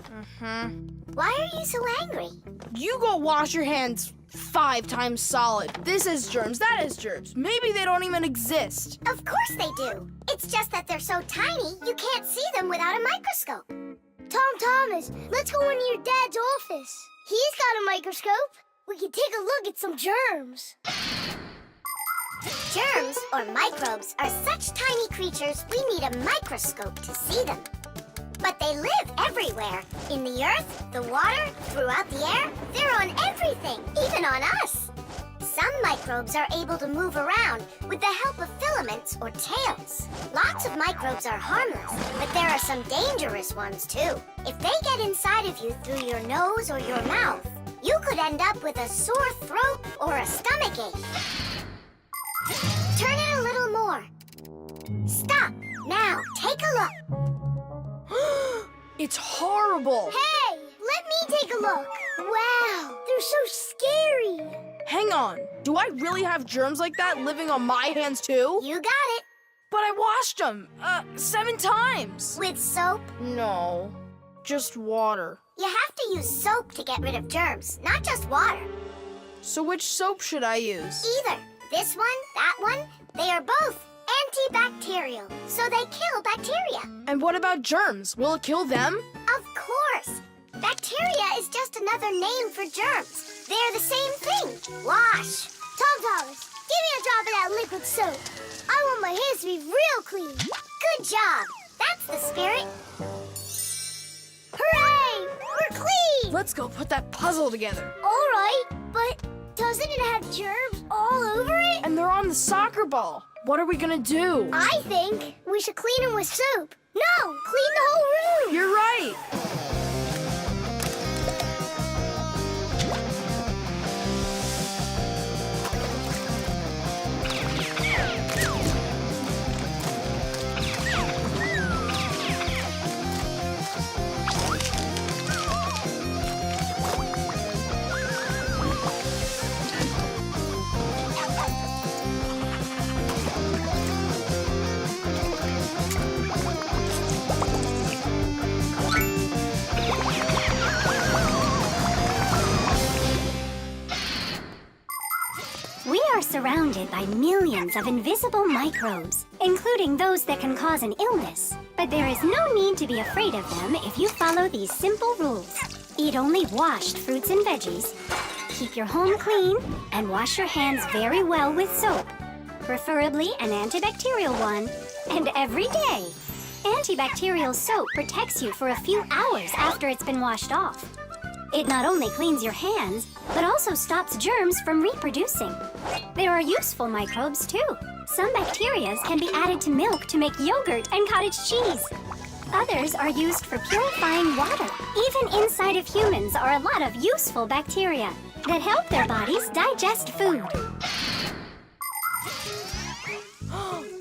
Why are you so angry? You go wash your hands 5 times solid. This is germs, that is germs. Maybe they don't even exist. Of course they do. It's just that they're so tiny, you can't see them without a microscope. Tom Thomas, let's go into your dad's office. He's got a microscope. We can take a look at some germs. Germs, or microbes, are such tiny creatures we need a microscope to see them. But they live everywhere. In the earth, the water, throughout the air. They're on everything, even on us. Some microbes are able to move around with the help of filaments or tails. Lots of microbes are harmless, but there are some dangerous ones too. If they get inside of you through your nose or your mouth, you could end up with a sore throat or a stomachache. Turn it a little more. Stop. Now, take a look. It's horrible. Hey, let me take a look. Wow, they're so scary. Hang on, do I really have germs like that living on my hands too? You got it. But I washed them 7 times. With soap? No, just water. You have to use soap to get rid of germs, not just water. So which soap should I use? Either this one, that one, they are both antibacterial, so they kill bacteria. And what about germs? Will it kill them? Of course. Bacteria is just another name for germs. They're the same thing. Wash. Tom Thomas, give me a drop of that liquid soap. I want my hands to be real clean. Good job. That's the spirit. Hooray! We're clean! Let's go put that puzzle together. All right, but Doesn't it have germs all over it? And they're on the soccer ball. What are we gonna do? I think we should clean them with soap. No, clean the whole room. You're right. We are surrounded by millions of invisible microbes, including those that can cause an illness. But there is no need to be afraid of them if you follow these simple rules. Eat only washed fruits and veggies. Keep your home clean and wash your hands very well with soap, preferably an antibacterial one, and every day. Antibacterial soap protects you for a few hours after it's been washed off. It not only cleans your hands, but also stops germs from reproducing. There are useful microbes, too. Some bacteria can be added to milk to make yogurt and cottage cheese. Others are used for purifying water. Even inside of humans are a lot of useful bacteria that help their bodies digest food.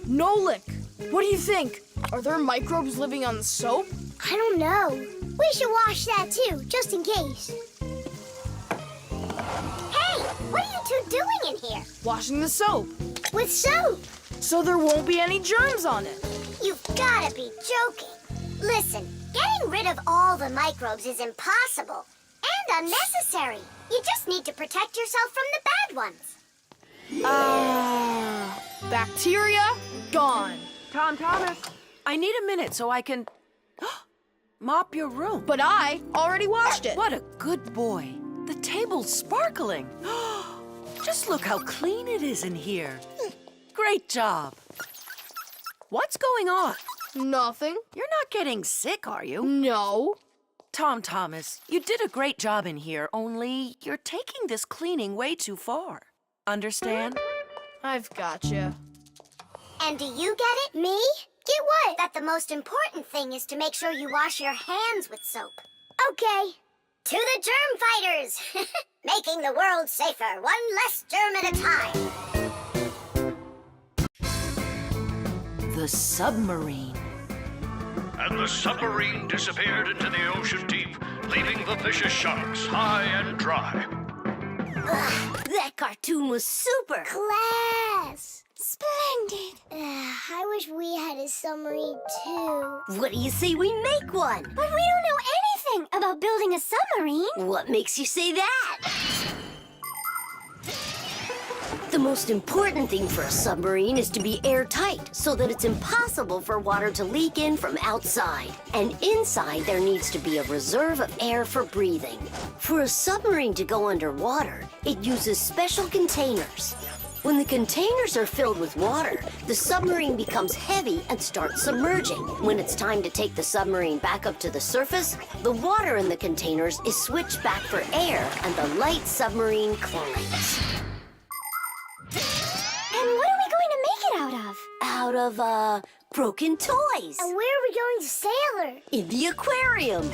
Nolik, what do you think? Are there microbes living on the soap? I don't know. We should wash that too, just in case. Hey, what are you two doing in here? Washing the soap. With soap? So there won't be any germs on it. You've gotta be joking. Listen, getting rid of all the microbes is impossible and unnecessary. You just need to protect yourself from the bad ones. Bacteria gone. Tom Thomas, I need a minute so I can mop your room. But I already washed it. What a good boy. The table's sparkling. Just look how clean it is in here. Great job. What's going on? Nothing. You're not getting sick, are you? No. Tom Thomas, you did a great job in here, only you're taking this cleaning way too far. Understand? I've gotcha. And do you get it? Me? Get what? That the most important thing is to make sure you wash your hands with soap. Okay. To the germ fighters! Making the world safer, one less germ at a time. The submarine. And the submarine disappeared into the ocean deep, leaving the vicious sharks high and dry. Ugh, that cartoon was super. Class! Splendid! I wish we had a submarine too. What do you say we make one? But we don't know anything about building a submarine. What makes you say that? The most important thing for a submarine is to be airtight so that it's impossible for water to leak in from outside. And inside there needs to be a reserve of air for breathing. For a submarine to go underwater, it uses special containers. When the containers are filled with water, the submarine becomes heavy and starts submerging. When it's time to take the submarine back up to the surface, the water in the containers is switched back for air and the light submarine climbs. And what are we going to make it out of? Out of, broken toys. And where are we going to sail her? In the aquarium.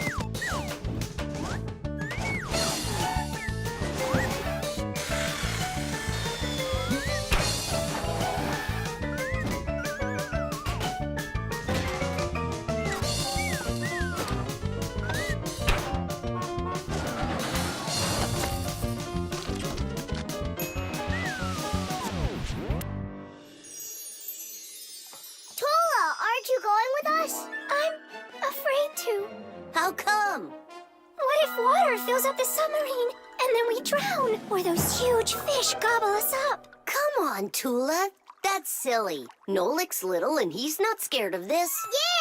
Aren't you going with us? I'm afraid to. How come? What if water fills up the submarine and then we drown? Or those huge fish gobble us up? Come on, Tula. That's silly. Nolik's little and he's not scared of this.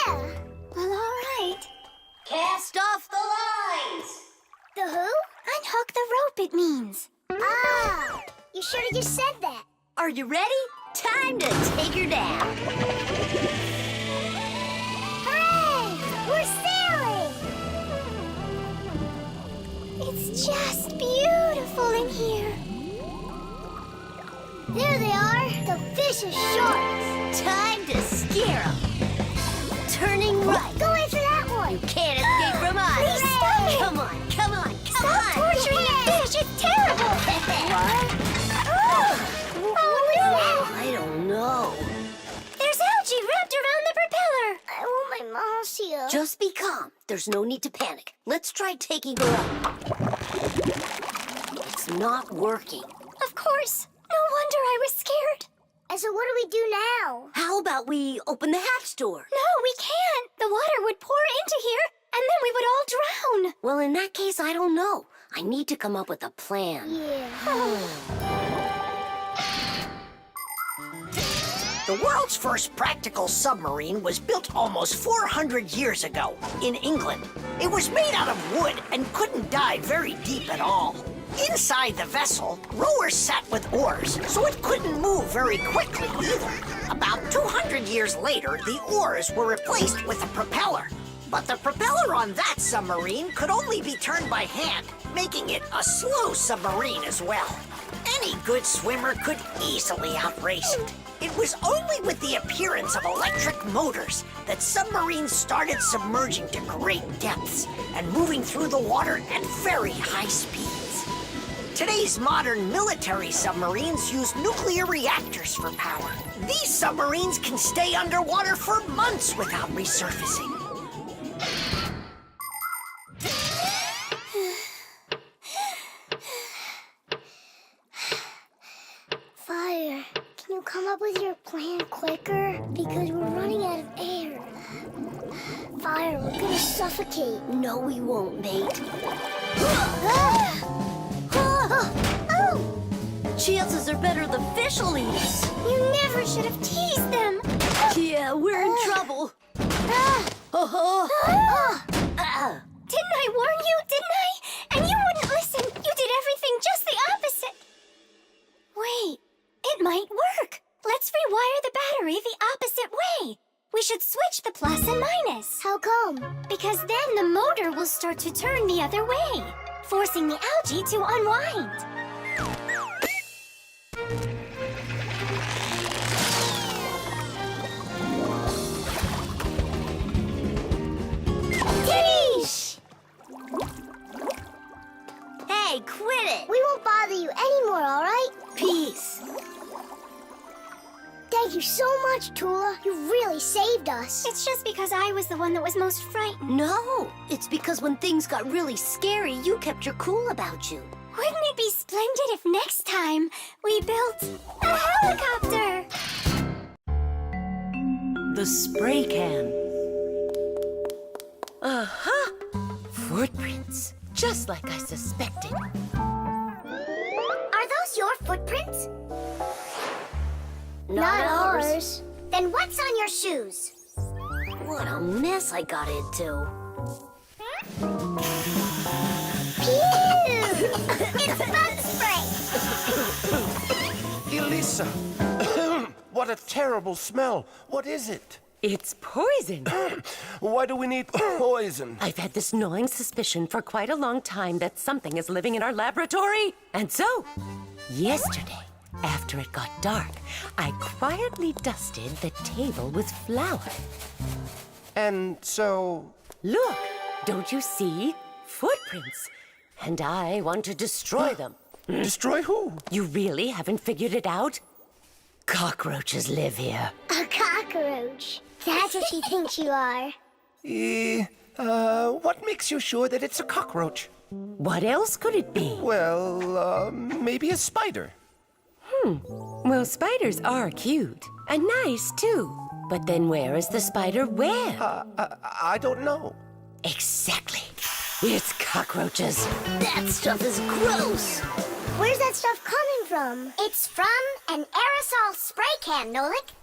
Yeah! Well, all right. Cast off the lines! The who? Unhook the rope, it means. Ah! You should have just said that. Are you ready? Time to take her down. Hooray! We're sailing! It's just beautiful in here. There they are, the vicious sharks. Time to scare 'em. Turning right. Go after that one. You can't escape from us. Please stop it. Come on, come on, come Stop on. torturing the fish. It's terrible. What was that? I don't know. There's algae wrapped around the propeller. I want my mom's here. Just be calm. There's no need to panic. Let's try taking her up. It's not working. Of course. No wonder I was scared. And so what do we do now? How about we open the hatch door? No, we can't. The water would pour into here, and then we would all drown. Well, in that case, I don't know. I need to come up with a plan. Yeah. The world's first practical submarine was built almost 400 years ago in England. It was made out of wood and couldn't dive very deep at all. Inside the vessel, rowers sat with oars, so it couldn't move very quickly either. About 200 years later, the oars were replaced with a propeller. But the propeller on that submarine could only be turned by hand, making it a slow submarine as well. Any good swimmer could easily outrace it. It was only with the appearance of electric motors that submarines started submerging to great depths and moving through the water at very high speeds. Today's modern military submarines use nuclear reactors for power. These submarines can stay underwater for months without resurfacing. Fire, can you come up with your plan quicker? Because we're running out of air. Fire, we're gonna suffocate. No, we won't, mate. Chances are better the fish will eat us. You never should have teased them. Yeah, we're in trouble. Didn't I warn you, didn't I? And you wouldn't listen. You did everything just the opposite. Wait, it might work. Let's rewire the battery the opposite way. We should switch the plus and minus. How come? Because then the motor will start to turn the other way, forcing the algae to unwind. Hey, quit it! We won't bother you anymore, all right? Peace. Thank you so much, Tula. You really saved us. It's just because I was the one that was most frightened. No, it's because when things got really scary, you kept your cool about you. Wouldn't it be splendid if next time we built a helicopter? The spray can. Uh-huh. Footprints, just like I suspected. Are those your footprints? Not ours. Then what's on your shoes? What a mess I got into. Pew! It's bug spray! Elisa! What a terrible smell. What is it? It's poison. Why do we need poison? I've had this gnawing suspicion for quite a long time that something is living in our laboratory. And so, yesterday, after it got dark, I quietly dusted the table with flour. And so... Look, don't you see? Footprints. And I want to destroy them. Destroy who? You really haven't figured it out? Cockroaches live here. A cockroach. That's what you think you are. What makes you sure that it's a cockroach? What else could it be? Well, maybe a spider. Well, spiders are cute. And nice, too. But then where is the spider web? I don't know. Exactly. It's cockroaches. That stuff is gross. Where's that stuff coming from? It's from an aerosol spray can, Nolik.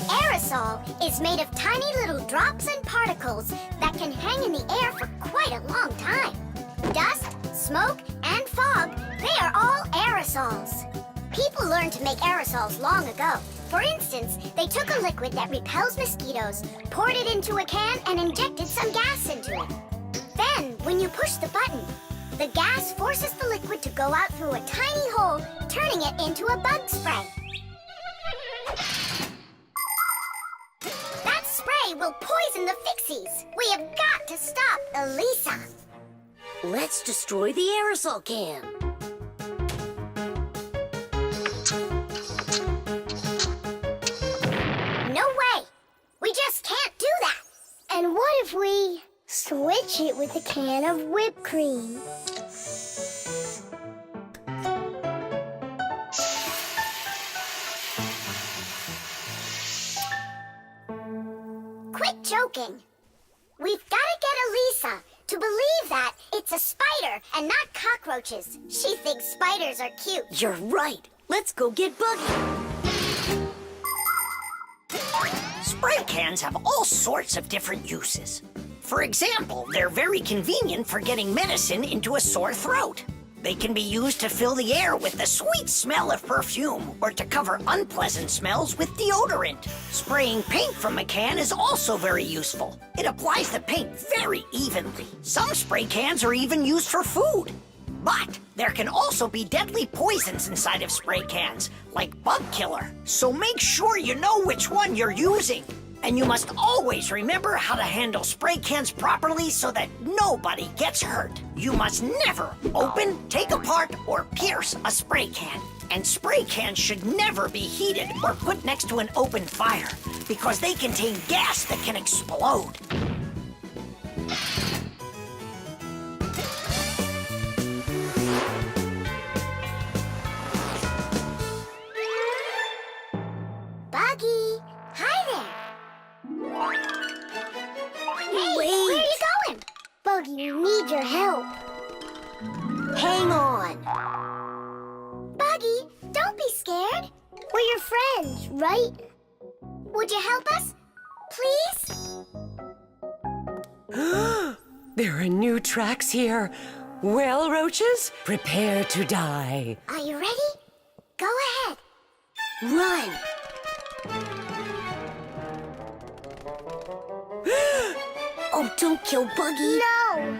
Aerosol is made of tiny little drops and particles that can hang in the air for quite a long time. Dust, smoke, and fog, they are all aerosols. People learned to make aerosols long ago. For instance, they took a liquid that repels mosquitoes, poured it into a can, and injected some gas into it. Then, when you push the button, The gas forces the liquid to go out through a tiny hole, turning it into a bug spray. That spray will poison the Fixies. We have got to stop Elisa. Let's destroy the aerosol can. No way! We just can't do that! And what if we switch it with a can of whipped cream? Quit joking. We've got to get Elisa to believe that it's a spider and not cockroaches. She thinks spiders are cute. You're right. Let's go get Buggy. Spray cans have all sorts of different uses. For example, they're very convenient for getting medicine into a sore throat. They can be used to fill the air with the sweet smell of perfume or to cover unpleasant smells with deodorant. Spraying paint from a can is also very useful. It applies the paint very evenly. Some spray cans are even used for food. But there can also be deadly poisons inside of spray cans, like bug killer. So make sure you know which one you're using. And you must always remember how to handle spray cans properly so that nobody gets hurt. You must never open, take apart, or pierce a spray can. And spray cans should never be heated or put next to an open fire because they contain gas that can explode. Buggy, hi there. Hey, Wait. where are you going? Buggy, we need your help. Hang on. Buggy, don't be scared. We're your friends, right? Would you help us? Please? There are new tracks here. Well, roaches, prepare to die. Are you ready? Go ahead. Run. Oh, don't kill Buggy. No!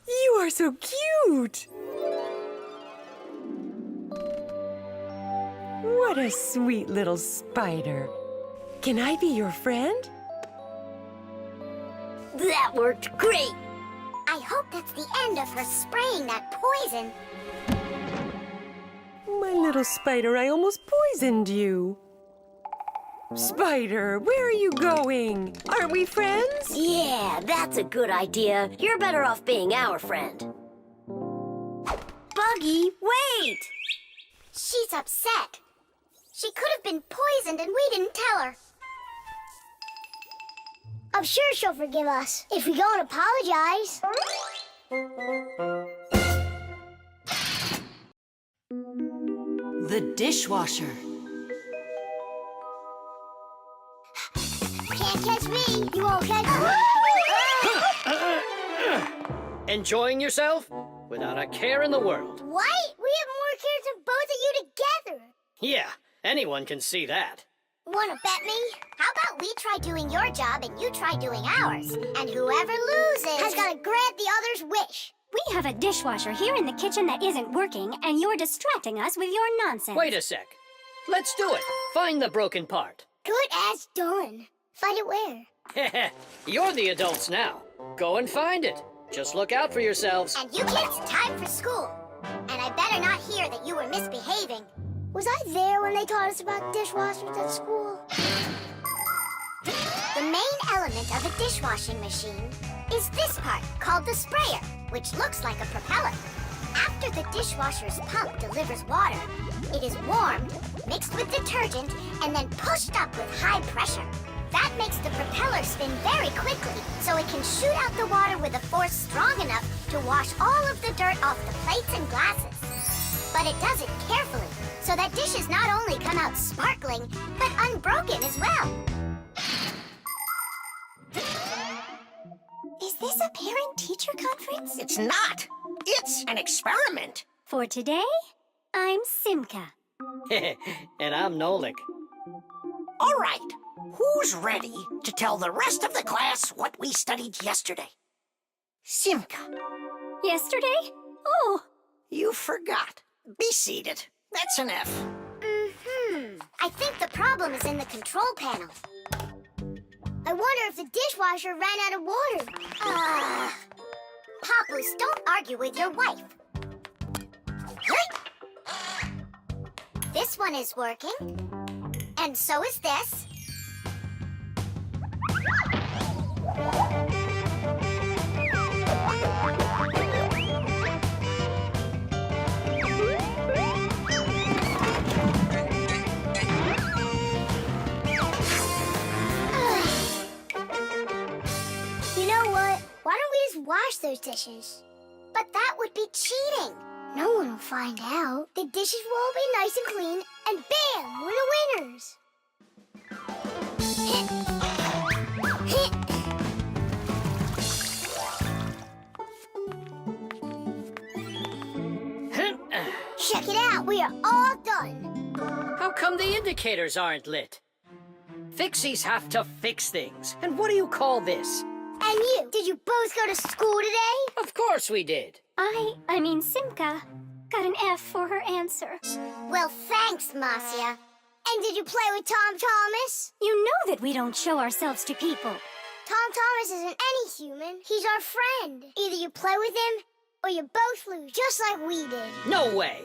You are so cute. What a sweet little spider. Can I be your friend? That worked great. I hope that's the end of her spraying that poison. My little spider, I almost poisoned you. Spider, where are you going? Aren't we friends? Yeah, that's a good idea. You're better off being our friend. Buggy, wait! She's upset. She could have been poisoned and we didn't tell her. I'm sure she'll forgive us if we go and apologize. The dishwasher. Can't catch me. You won't catch me. Enjoying yourself? Without a care in the world. What? We have more cares than both of you together. Yeah, anyone can see that. Wanna bet me? How about we try doing your job and you try doing ours? And whoever loses Has got to grant the other's wish. We have a dishwasher here in the kitchen that isn't working, and you're distracting us with your nonsense. Wait a sec. Let's do it. Find the broken part. Good as done. Find it where? You're the adults now. Go and find it. Just look out for yourselves. And you kids, time for school. And I better not hear that you were misbehaving. Was I there when they taught us about dishwashers at school? The main element of a dishwashing machine is this part called the sprayer, which looks like a propeller. After the dishwasher's pump delivers water, it is warmed, mixed with detergent, and then pushed up with high pressure. That makes the propeller spin very quickly, so it can shoot out the water with a force strong enough to wash all of the dirt off the plates and glasses. But it does it carefully, so that dishes not only come out sparkling, but unbroken as well. Is this a parent-teacher conference? It's not. It's an experiment. For today, I'm Simka. And I'm Nolik. All right. Who's ready to tell the rest of the class what we studied yesterday? Simka. Yesterday? Oh, You forgot. Be seated. That's an F. I think the problem is in the control panel. I wonder if the dishwasher ran out of water. Papoose, don't argue with your wife. This one is working. And so is this. You know what? Why don't we just wash those dishes? But that would be cheating. No one will find out. The dishes will all be nice and clean, and bam, we're the winners. Check it out, we are all done. How come the indicators aren't lit? Fixies have to fix things. And what do you call this? And you, did you both go to school today? Of course we did. I mean Simka, got an F for her answer. Well, thanks, Marcia. And did you play with Tom Thomas? You know that we don't show ourselves to people. Tom Thomas isn't any human. He's our friend. Either you play with him, or you both lose, just like we did. No way.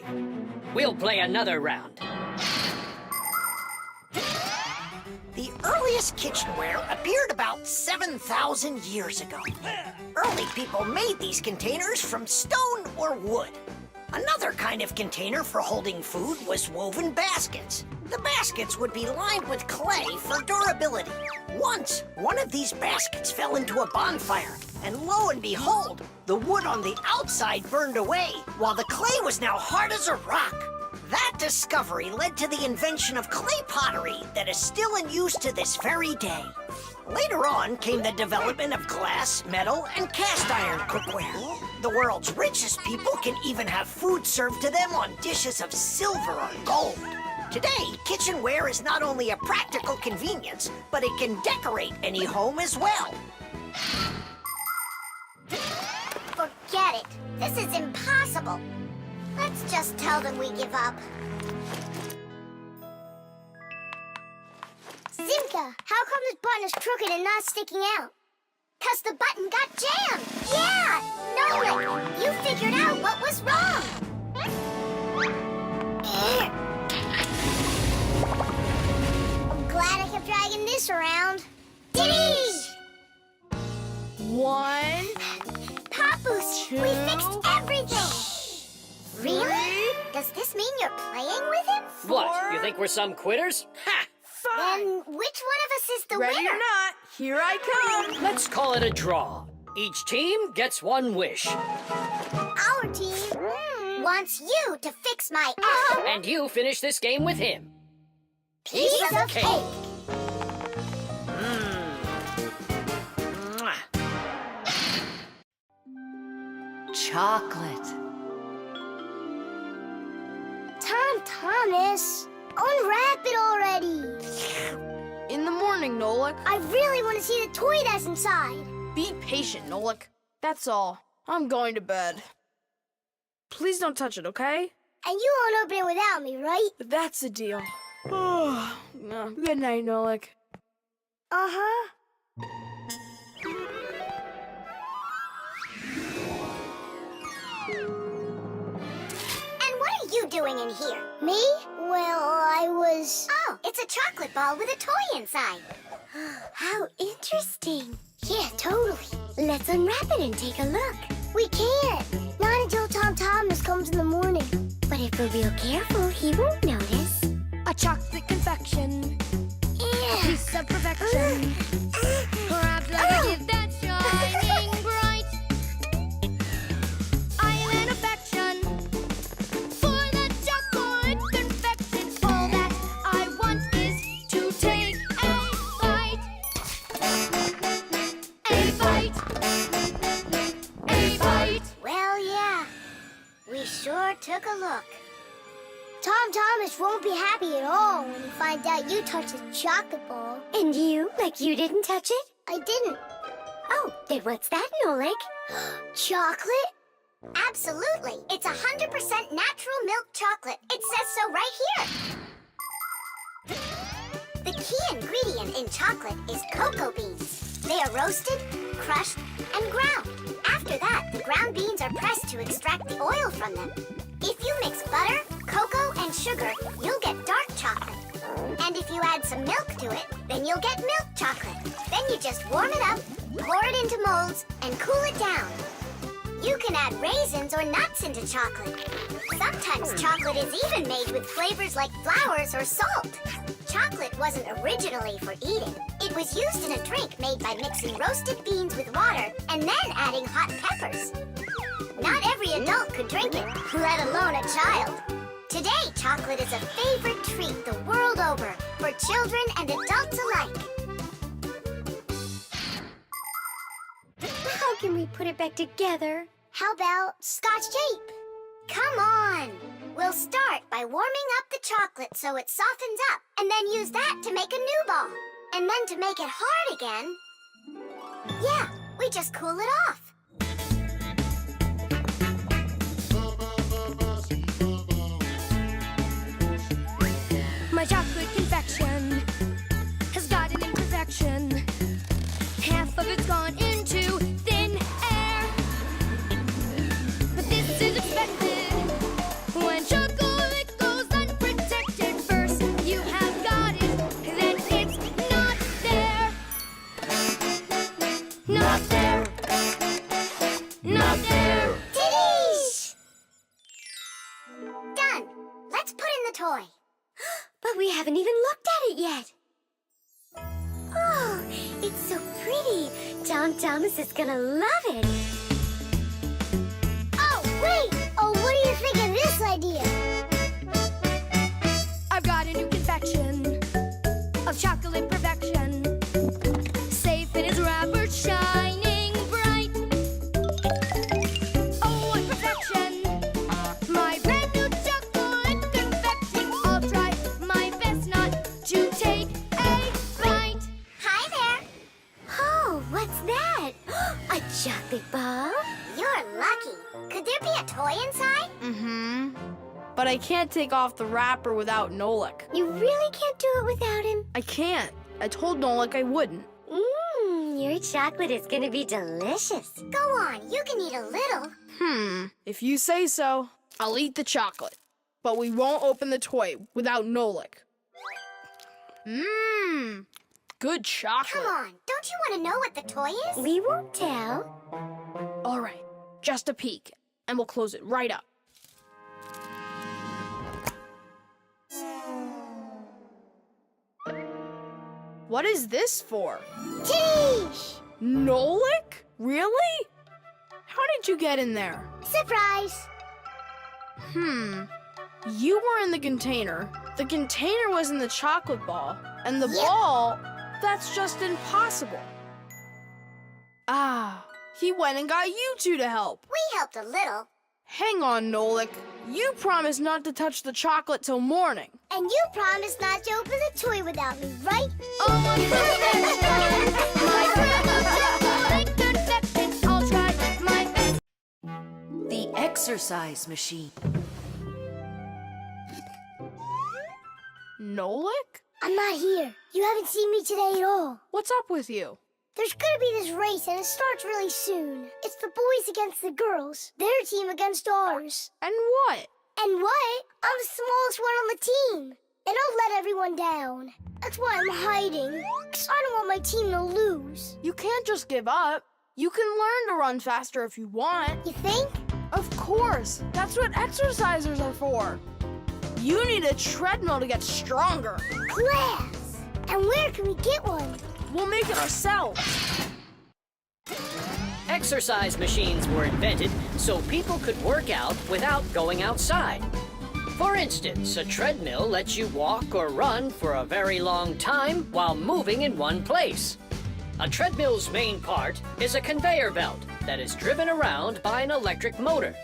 We'll play another round. The earliest kitchenware appeared about 7,000 years ago. Early people made these containers from stone or wood. Another kind of container for holding food was woven baskets. The baskets would be lined with clay for durability. Once, one of these baskets fell into a bonfire, and lo and behold, the wood on the outside burned away, while the clay was now hard as a rock. That discovery led to the invention of clay pottery that is still in use to this very day. Later on came the development of glass, metal, and cast iron cookware. The world's richest people can even have food served to them on dishes of silver or gold. Today, kitchenware is not only a practical convenience, but it can decorate any home as well. Forget it. This is impossible. Let's just tell them we give up. Simka, how come this button is crooked and not sticking out? 'Cause the button got jammed. Yeah! Nolik, you figured out what was wrong. I'm glad I kept dragging this around. Diddy! 1, Papoose, 2, we fixed everything. Really? Does this mean you're playing with him? What, you think we're some quitters? Ha! Then which one of us is the ready winner? or not, here I come. Let's call it a draw. Each team gets one wish. Our team wants you to fix my And you finish this game with him. piece of cake. Mwah. Chocolate. Tom Thomas, unwrap it already. In the morning, Nolik. I really want to see the toy that's inside. Be patient, Nolik. That's all. I'm going to bed. Please don't touch it, okay? And you won't open it without me, right? That's the deal. Oh, no. Good night, Nolik. Uh-huh. And what are you doing in here? Me? Well, I was... Oh, it's a chocolate ball with a toy inside. How interesting. Yeah, totally. Let's unwrap it and take a look. We can't. Not until Tom Thomas comes in the morning. But if we're real careful, he won't notice. A chocolate confection, Yeah. a piece of perfection. Perhaps like a gift that's shining bright. I am an affection for the chocolate confection. All that I want is to take a bite. A bite. A bite. Well, yeah. We sure took a look. Tom Thomas won't be happy at all when he finds out you touched the chocolate ball. And you, like you didn't touch it? I didn't. Oh, then what's that, Nolik? Chocolate? Absolutely. It's 100% natural milk chocolate. It says so right here. The key ingredient in chocolate is cocoa beans. They are roasted, crushed, and ground. After that, the ground beans are pressed to extract the oil from them. If you mix butter, cocoa, and sugar, you'll get dark chocolate. And if you add some milk to it, then you'll get milk chocolate. Then you just warm it up, pour it into molds, and cool it down. You can add raisins or nuts into chocolate. Sometimes chocolate is even made with flavors like flowers or salt. Chocolate wasn't originally for eating. It was used in a drink made by mixing roasted beans with water and then adding hot peppers. Not every adult could drink it, let alone a child. Today, chocolate is a favorite treat the world over for children and adults alike. How can we put it back together? How about Scotch tape? Come on! We'll start by warming up the chocolate so it softens up, and then use that to make a new ball. And then to make it hard again, yeah, we just cool it off. My chocolate confection has got an imperfection. Half of it's gone into thin air. But this is expected when chocolate goes unprotected. First you have got it, then it's not there. Not there. Not there. Titties! Done. Let's put in the toy. But we haven't even looked at it yet. Oh, it's so pretty. Tom Thomas is gonna love it. Oh, wait! Oh, what do you think of this idea? I've got a new confection of chocolate perfection. Safe in its wrapper, shining bright. Oh, what perfection! My brand new chocolate confection. I'll try my best not to take a bite. Hi there. Oh, what's that? A chocolate ball? You're lucky. Could there be a toy inside? Mm-hmm. But I can't take off the wrapper without Nolik. You really can't do it without him? I can't. I told Nolik I wouldn't. Your chocolate is gonna be delicious. Go on, you can eat a little. If you say so, I'll eat the chocolate. But we won't open the toy without Nolik. Good chocolate. Come on, don't you want to know what the toy is? We won't tell. All right, just a peek, and we'll close it right up. What is this for? Titties! Nolik? Really? How did you get in there? Surprise! You were in the container. The container was in the chocolate ball. And the Yep. ball, that's just impossible. Ah, he went and got you two to help. We helped a little. Hang on, Nolik. You promised not to touch the chocolate till morning. And you promised not to open the toy without me, right? Oh, my perfection! My brand new chocolate confection. I'll try my best. The exercise machine. Nolik? I'm not here. You haven't seen me today at all. What's up with you? There's gonna be this race and it starts really soon. It's the boys against the girls. Their team against ours. And what? And what? I'm the smallest one on the team. And I'll let everyone down. That's why I'm hiding. 'Cause I don't want my team to lose. You can't just give up. You can learn to run faster if you want. You think? Of course. That's what exercisers are for. You need a treadmill to get stronger. Class! And where can we get one? We'll make it ourselves. Exercise machines were invented so people could work out without going outside. For instance, a treadmill lets you walk or run for a very long time while moving in one place. A treadmill's main part is a conveyor belt that is driven around by an electric motor.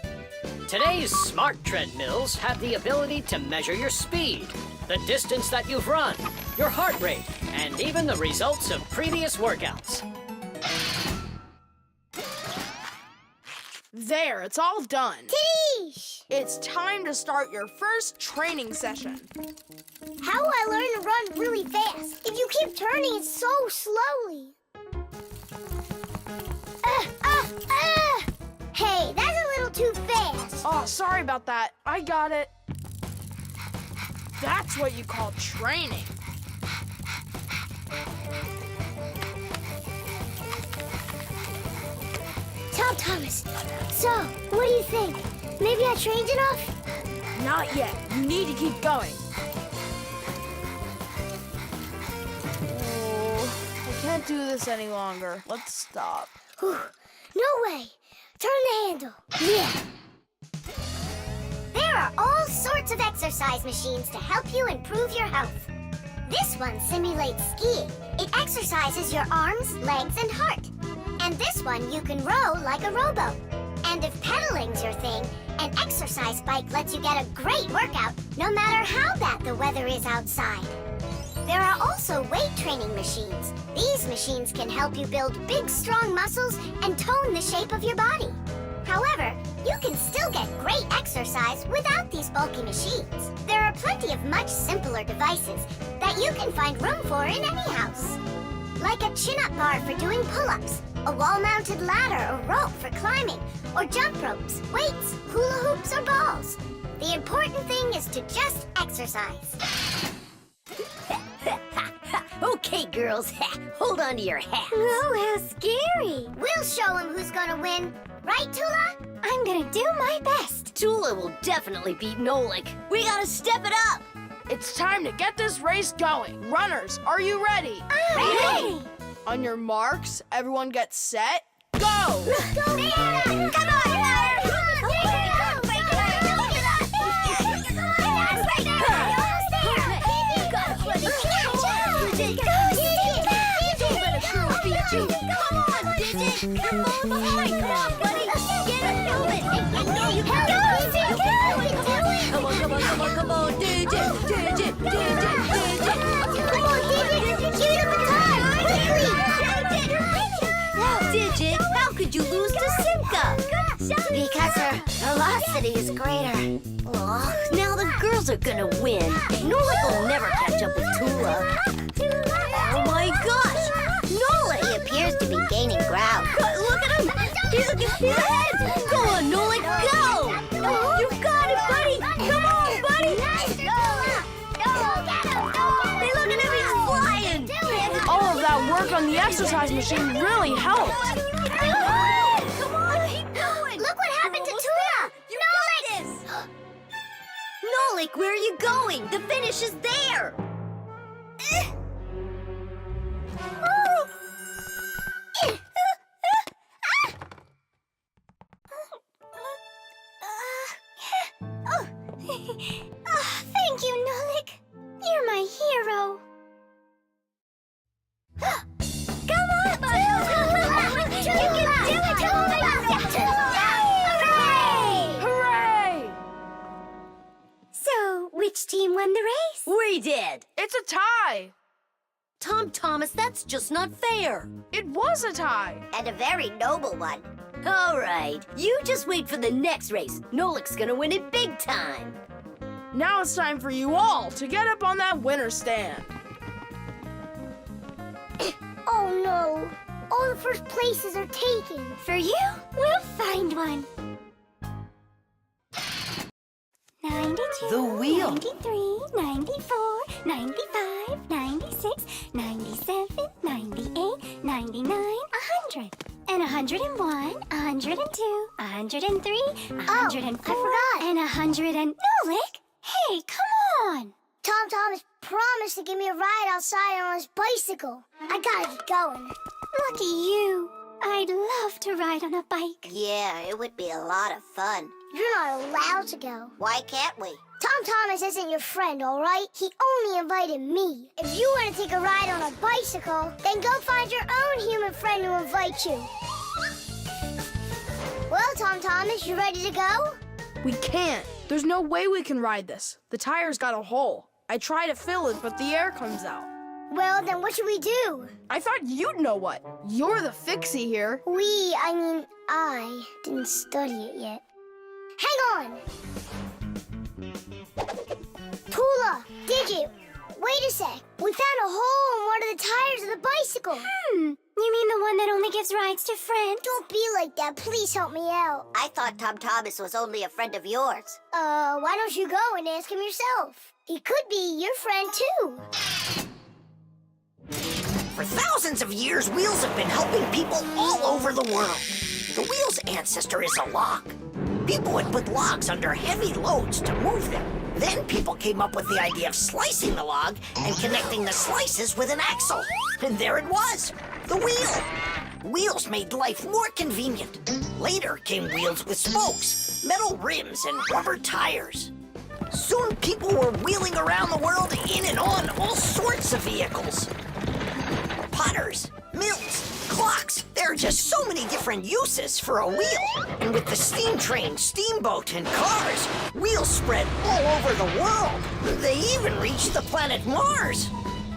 Today's smart treadmills have the ability to measure your speed, the distance that you've run, your heart rate, and even the results of previous workouts. There, it's all done. Tish! It's time to start your first training session. How will I learn to run really fast if you keep turning it so slowly? Hey, that's a little too fast. Oh, sorry about that. I got it. That's what you call training. Tom Thomas, so, what do you think? Maybe I trained enough? Not yet. You need to keep going. Oh, I can't do this any longer. Let's stop. Whew. No way. Turn the handle. Yeah. There are all sorts of exercise machines to help you improve your health. This one simulates skiing. It exercises your arms, legs, and heart. And this one you can row like a rowboat. And if pedaling's your thing, an exercise bike lets you get a great workout no matter how bad the weather is outside. There are also weight training machines. These machines can help you build big, strong muscles and tone the shape of your body. However, you can still get great exercise without these bulky machines. There are plenty of much simpler devices that you can find room for in any house. Like a chin-up bar for doing pull-ups, a wall-mounted ladder or rope for climbing, or jump ropes, weights, hula hoops, or balls. The important thing is to just exercise. Okay, girls, hold on to your hats. Oh, how scary. We'll show him who's gonna win. Right, Tula? I'm gonna do my best. Tula will definitely beat Nolik. We gotta step it up. It's time to get this race going. Runners, are you ready? Ready! On your marks, everyone get set, go! Let's go! Come on! Come on, buddy. Get it moving. I know you can do it. Come on, Digit. Come on, Digit. Give it up a time. Quickly. Digit, how could you lose to Simka? Because her velocity is greater. Oh, now the girls are gonna win. Nolik will never catch up with Tula. Oh my gosh! Nolik! He appears to be gaining ground. Look at him! He's ahead! Go on, Nolik, go! You got it, buddy! Come on, buddy! Hey, look at him, he's flying! All of that work on the exercise machine really helped. Come on, keep going. Look what happened to Tula. You got this. Nolik, where are you going? The finish is there! Thank you, Nolik. You're my hero. Come on, buddy. You can do it, Hooray! Hooray! So, which team won the race? We did! It's a tie. Tom Thomas, that's just not fair. It was a tie. And a very noble one. All right, you just wait for the next race. Nolik's gonna win it big time. Now it's time for you all to get up on that winner stand. Oh no. All the first places are taken. For you, we'll find one. 92, The wheel. 93, 94, 95, 96, 97, 98, 99, 100. And 101, 102, 103, 104, I forgot. and 100 and... Nolik! Hey, come on! Tom Thomas promised to give me a ride outside on his bicycle. I gotta get going. Lucky you. I'd love to ride on a bike. Yeah, it would be a lot of fun. You're not allowed to go. Why can't we? Tom Thomas isn't your friend, all right? He only invited me. If you want to take a ride on a bicycle, then go find your own human friend to invite you. Well, Tom Thomas, you ready to go? We can't. There's no way we can ride this. The tire's got a hole. I try to fill it, but the air comes out. Well, then what should we do? I thought you'd know what. You're the Fixie here. I didn't study it yet. Hang on! Tula, Digit, wait a sec. We found a hole in one of the tires of the bicycle. You mean the one that only gives rides to friends? Don't be like that. Please help me out. I thought Tom Thomas was only a friend of yours. Why don't you go and ask him yourself? He could be your friend, too. For thousands of years, wheels have been helping people all over the world. The wheel's ancestor is a log. People would put logs under heavy loads to move them. Then people came up with the idea of slicing the log and connecting the slices with an axle. And there it was, the wheel. Wheels made life more convenient. Later came wheels with spokes, metal rims, and rubber tires. Soon people were wheeling around the world in and on all sorts of vehicles. Potters, mills, clocks. There are just so many different uses for a wheel. And with the steam train, steamboat, and cars, wheels spread all over the world. They even reached the planet Mars.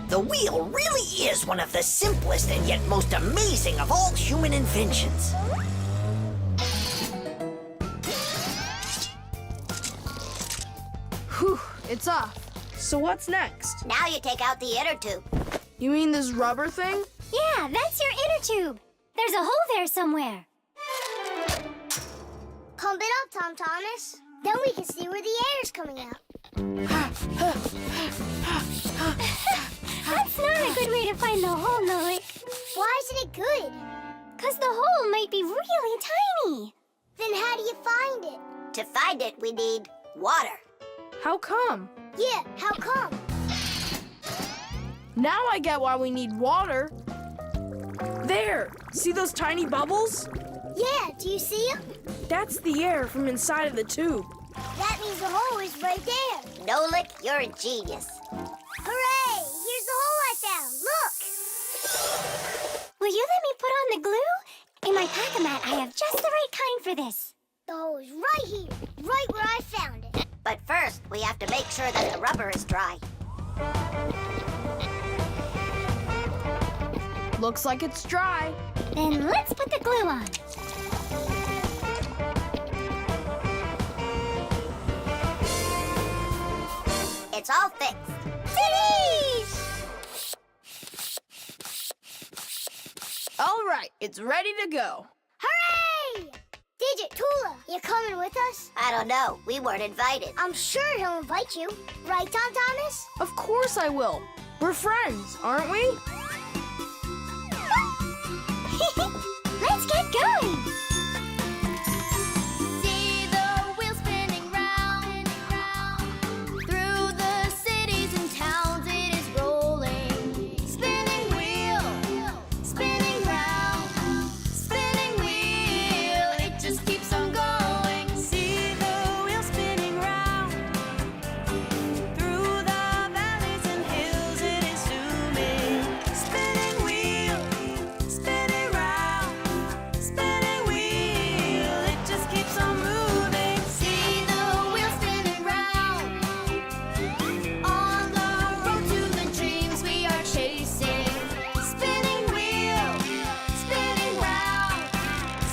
The wheel really is one of the simplest and yet most amazing of all human inventions. Whew, it's off. So what's next? Now you take out the inner tube. You mean this rubber thing? Yeah, that's your inner tube. There's a hole there somewhere. Pump it up, Tom Thomas. Then we can see where the air's coming out. That's not a good way to find the hole, Nolik. Why isn't it good? 'Cause the hole might be really tiny. Then how do you find it? To find it, we need water. How come? Yeah, how come? Now I get why we need water. There! See those tiny bubbles? Yeah, do you see them? That's the air from inside of the tube. That means the hole is right there. Nolik, you're a genius. Hooray! Here's the hole I found. Look! Will you let me put on the glue? In my pack-a-mat, I have just the right kind for this. The hole is right here, right where I found it. But first, we have to make sure that the rubber is dry. Looks like it's dry. Then let's put the glue on. It's all fixed. All right, it's ready to go. Hooray! Digit, Tula, you coming with us? I don't know. We weren't invited. I'm sure he'll invite you. Right, Tom Thomas? Of course I will. We're friends, aren't we? Let's get going. See the wheel spinning round, through the cities and towns it is rolling. Spinning wheel, spinning round, spinning wheel, it just keeps on going. See the wheel spinning round, through the valleys and hills it is zooming. Spinning wheel, spinning round, spinning wheel, it just keeps on moving. See the wheel spinning round, on the road to the dreams we are chasing. Spinning wheel, spinning round,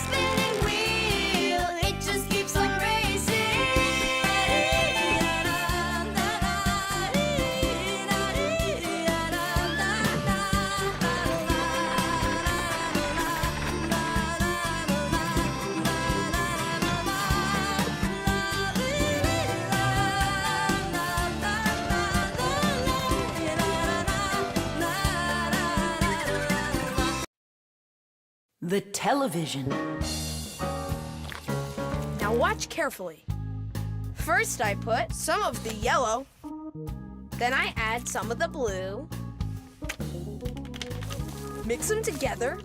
spinning wheel, it just keeps on racing. The television. Now watch carefully. First I put some of the yellow, then I add some of the blue, mix them together,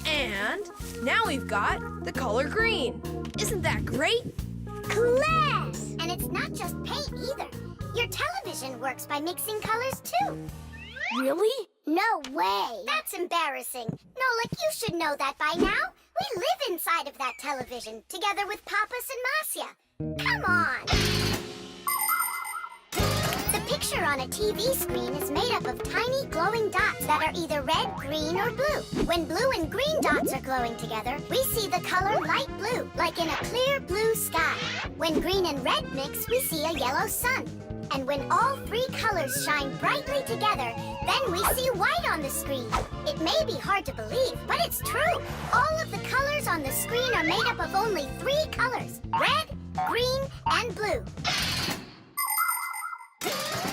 and now we've got the color green. Isn't that great? Class! And it's not just paint either. Your television works by mixing colors too. Really? No way. That's embarrassing. Nolik, you should know that by now. We live inside of that television, together with Papas and Masya. Come on. The picture on a TV screen is made up of tiny glowing dots that are either red, green, or blue. When blue and green dots are glowing together, we see the color light blue, like in a clear blue sky. When green and red mix, we see a yellow sun. And when all three colors shine brightly together, then we see white on the screen. It may be hard to believe, but it's true. All of the colors on the screen are made up of only three colors: red, green, and blue.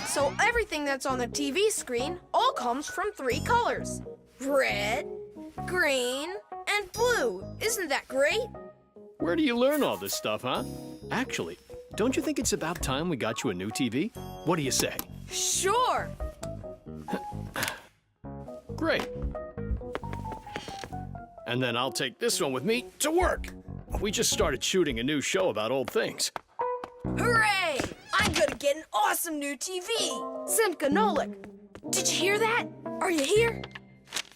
So everything that's on the TV screen all comes from three colors: red, green, and blue. Isn't that great? Where do you learn all this stuff, huh? Actually, don't you think it's about time we got you a new TV? What do you say? Sure. Great. And then I'll take this one with me to work. We just started shooting a new show about old things. Hooray! I'm gonna get an awesome new TV. Simka and Nolik. Did you hear that? Are you here?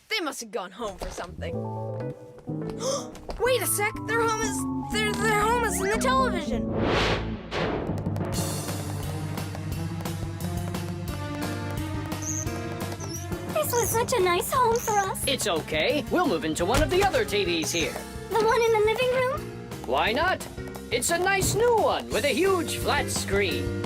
They must have gone home for something. Wait a sec. Their home is in the television. This was such a nice home for us. It's okay. We'll move into one of the other TVs here. The one in the living room? Why not? It's a nice new one with a huge flat screen.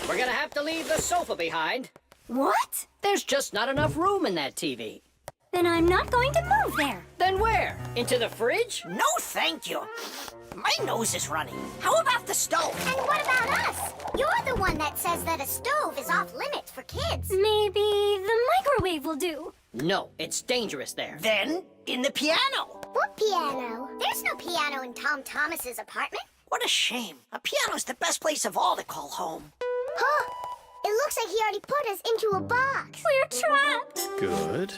We're gonna have to leave the sofa behind. What? There's just not enough room in that TV. Then I'm not going to move there. Then where? Into the fridge? No, thank you. My nose is running. How about the stove? And what about us? You're the one that says that a stove is off limits for kids. Maybe the microwave will do. No, it's dangerous there. Then, in the piano. What piano? There's no piano in Tom Thomas's apartment. What a shame. A piano's the best place of all to call home. Huh? It looks like he already put us into a box. We're trapped. Good.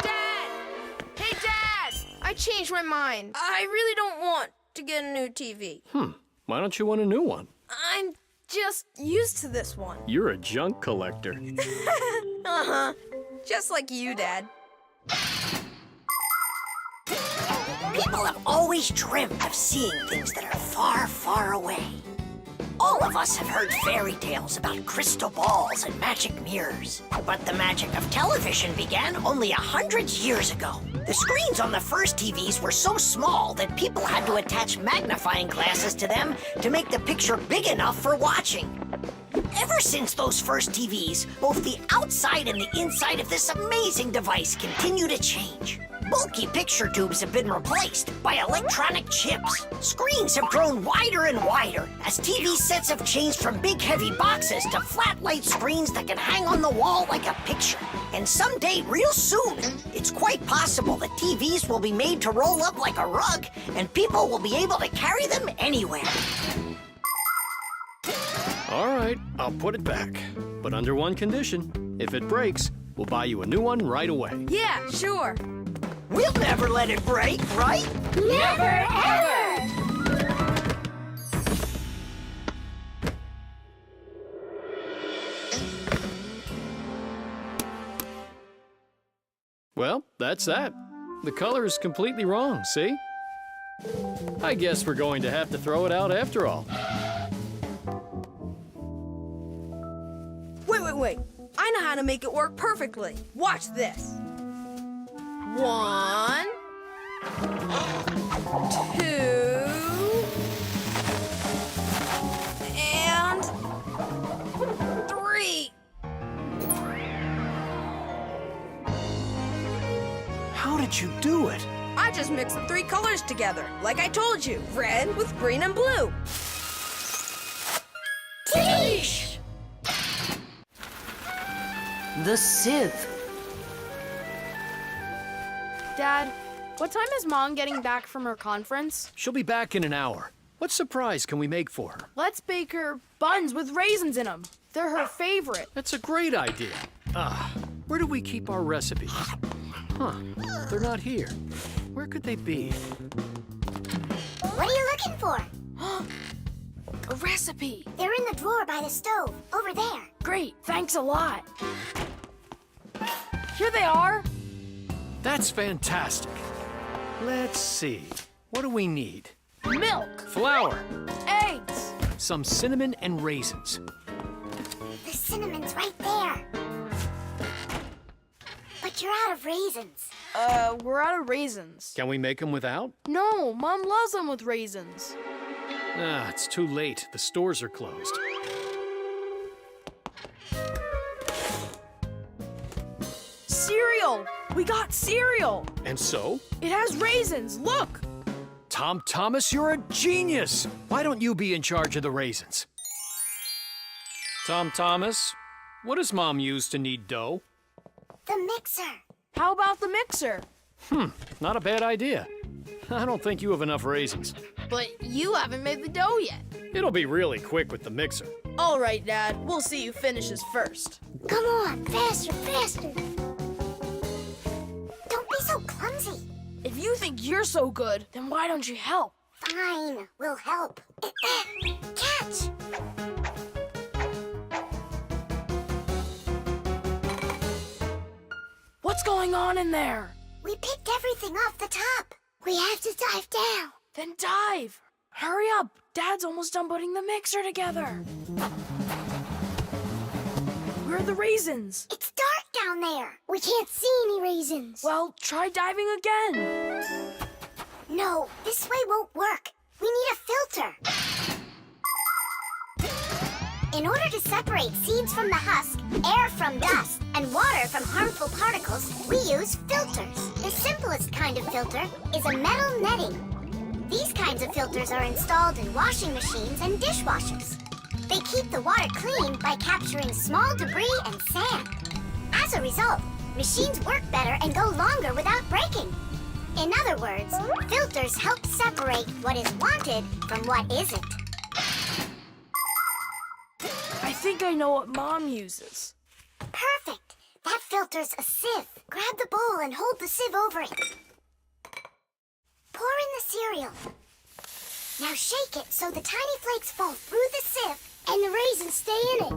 Dad! Hey, Dad! I changed my mind. I really don't want to get a new TV. Why don't you want a new one? I'm just used to this one. You're a junk collector. Uh-huh. Just like you, Dad. People have always dreamed of seeing things that are far, far away. All of us have heard fairy tales about crystal balls and magic mirrors. But the magic of television began only 100 years ago. The screens on the first TVs were so small that people had to attach magnifying glasses to them to make the picture big enough for watching. Ever since those first TVs, both the outside and the inside of this amazing device continue to change. Bulky picture tubes have been replaced by electronic chips. Screens have grown wider and wider as TV sets have changed from big heavy boxes to flat light screens that can hang on the wall like a picture. And someday, real soon, it's quite possible that TVs will be made to roll up like a rug and people will be able to carry them anywhere. All right, I'll put it back. But under one condition. If it breaks, we'll buy you a new one right away. Yeah, sure. We'll never let it break, right? Never, ever! Well, that's that. The color is completely wrong, see? I guess we're going to have to throw it out after all. Wait. I know how to make it work perfectly. Watch this. 1, 2, and 3. How did you do it? I just mixed the three colors together, like I told you. Red with green and blue. Teesh! The sieve. Dad, what time is Mom getting back from her conference? She'll be back in an hour. What surprise can we make for her? Let's bake her buns with raisins in them. They're her favorite. That's a great idea. Where do we keep our recipes? Huh, they're not here. Where could they be? What are you looking for? A recipe. They're in the drawer by the stove, over there. Great, thanks a lot. Here they are. That's fantastic. Let's see. What do we need? Milk, Flour, eggs. some cinnamon and raisins. The cinnamon's right there. But you're out of raisins. We're out of raisins. Can we make them without? No, Mom loves them with raisins. Ah, it's too late. The stores are closed. Cereal! We got cereal! And so? It has raisins, look! Tom Thomas, you're a genius! Why don't you be in charge of the raisins? Tom Thomas, what does Mom use to knead dough? The mixer. How about the mixer? Not a bad idea. I don't think you have enough raisins. But you haven't made the dough yet. It'll be really quick with the mixer. All right, Dad. We'll see who finishes first. Come on, faster, faster. Don't be so clumsy. If you think you're so good, then why don't you help? Fine, we'll help. Catch! What's going on in there? We picked everything off the top. We have to dive down. Then dive. Hurry up. Dad's almost done putting the mixer together. Where are the raisins? It's dark down there. We can't see any raisins. Well, try diving again. No, this way won't work. We need a filter. In order to separate seeds from the husk, air from dust, and water from harmful particles, we use filters. The simplest kind of filter is a metal netting. These kinds of filters are installed in washing machines and dishwashers. They keep the water clean by capturing small debris and sand. As a result, machines work better and go longer without breaking. In other words, filters help separate what is wanted from what isn't. I think I know what Mom uses. Perfect. That filter's a sieve. Grab the bowl and hold the sieve over it. Pour in the cereal. Now shake it so the tiny flakes fall through the sieve and the raisins stay in it.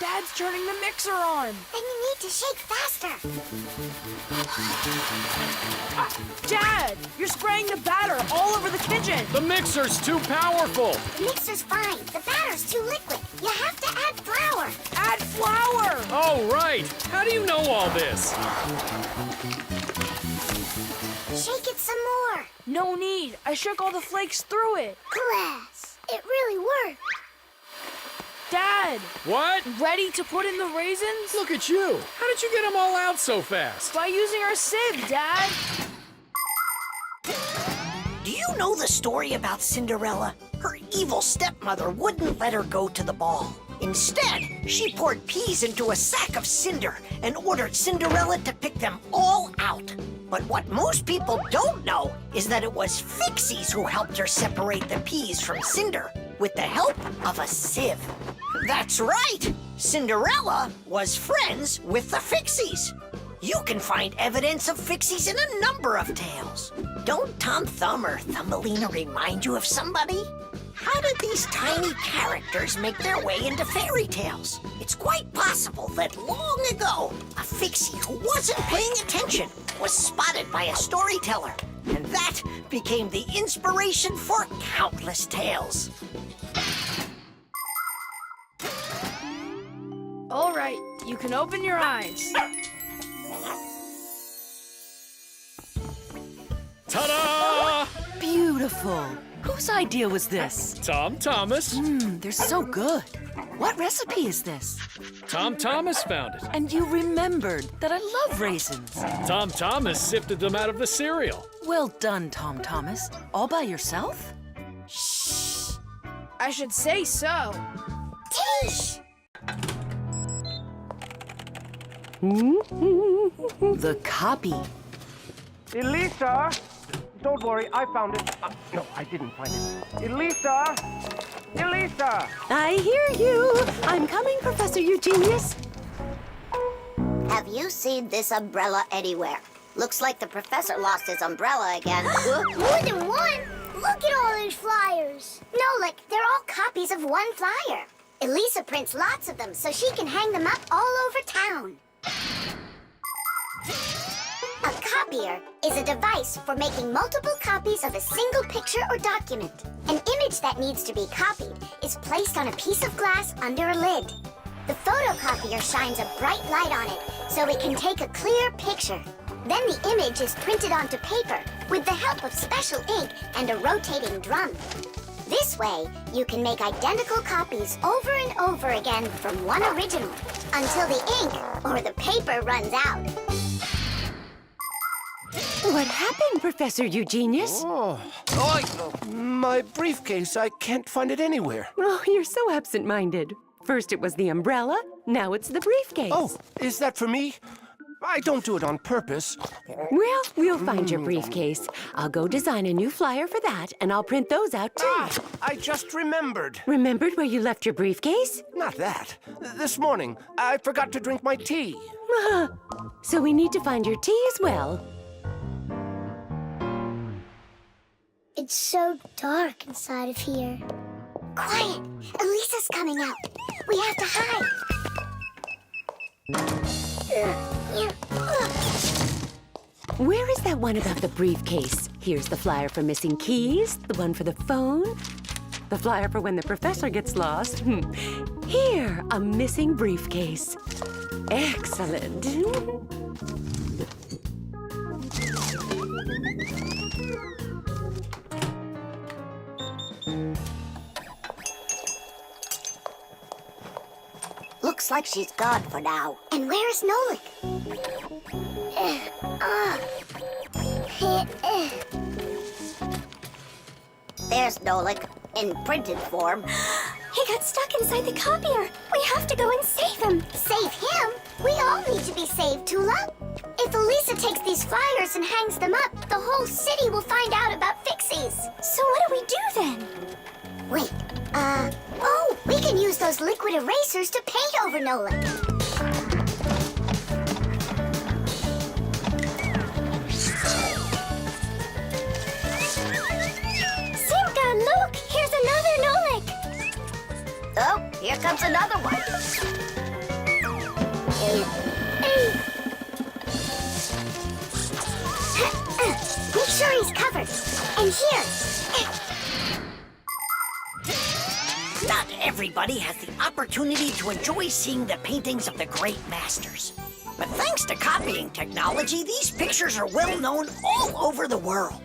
Dad's turning the mixer on. Then you need to shake faster. Dad, you're spraying the batter all over the kitchen. The mixer's too powerful. The mixer's fine. The batter's too liquid. You have to add flour. Add flour. Oh, right. How do you know all this? Shake it some more. No need. I shook all the flakes through it. Class. It really worked. Dad! What? Ready to put in the raisins? Look at you. How did you get them all out so fast? By using our sieve, Dad. Do you know the story about Cinderella? Her evil stepmother wouldn't let her go to the ball. Instead, she poured peas into a sack of cinder and ordered Cinderella to pick them all out. But what most people don't know is that it was Fixies who helped her separate the peas from cinder with the help of a sieve. That's right! Cinderella was friends with the Fixies. You can find evidence of Fixies in a number of tales. Don't Tom Thumb or Thumbelina remind you of somebody? How did these tiny characters make their way into fairy tales? It's quite possible that long ago, a Fixie who wasn't paying attention was spotted by a storyteller, and that became the inspiration for countless tales. All right, you can open your eyes. Ta-da! Beautiful. Whose idea was this? Tom Thomas. They're so good. What recipe is this? Tom Thomas found it. And you remembered that I love raisins. Tom Thomas sifted them out of the cereal. Well done, Tom Thomas. All by yourself? Shh. I should say so. Tish! The copy. Elisa! Don't worry, I found it. No, I didn't find it. Elisa! Elisa! I hear you. I'm coming, Professor Eugenius. Have you seen this umbrella anywhere? Looks like the professor lost his umbrella again. More than one? Look at all these flyers. Nolik, they're all copies of one flyer. Elisa prints lots of them so she can hang them up all over town. A copier is a device for making multiple copies of a single picture or document. An image that needs to be copied is placed on a piece of glass under a lid. The photocopier shines a bright light on it so it can take a clear picture. Then the image is printed onto paper with the help of special ink and a rotating drum. This way, you can make identical copies over and over again from one original until the ink or the paper runs out. What happened, Professor Eugenius? My briefcase. I can't find it anywhere. Oh, you're so absent-minded. First it was the umbrella, now it's the briefcase. Oh, is that for me? I don't do it on purpose. Well, we'll find your briefcase. I'll go design a new flyer for that, and I'll print those out too. I just remembered. Remembered where you left your briefcase? Not that. This morning, I forgot to drink my tea. So we need to find your tea as well. It's so dark inside of here. Quiet! Elisa's coming out. We have to hide. Where is that one about the briefcase? Here's the flyer for missing keys, the one for the phone, the flyer for when the professor gets lost. Here, a missing briefcase. Excellent. Looks like she's gone for now. And where is Nolik? There's Nolik, in printed form. He got stuck inside the copier. We have to go and save him. Save him? We all need to be saved, Tula. If Elisa takes these flyers and hangs them up, the whole city will find out about Fixies. So what do we do then? Wait, oh, we can use those liquid erasers to paint over Nolik. Simka, look! Here's another Nolik! Oh, here comes another one. Make sure he's covered. And here. Not everybody has the opportunity to enjoy seeing the paintings of the great masters. But thanks to copying technology, these pictures are well known all over the world.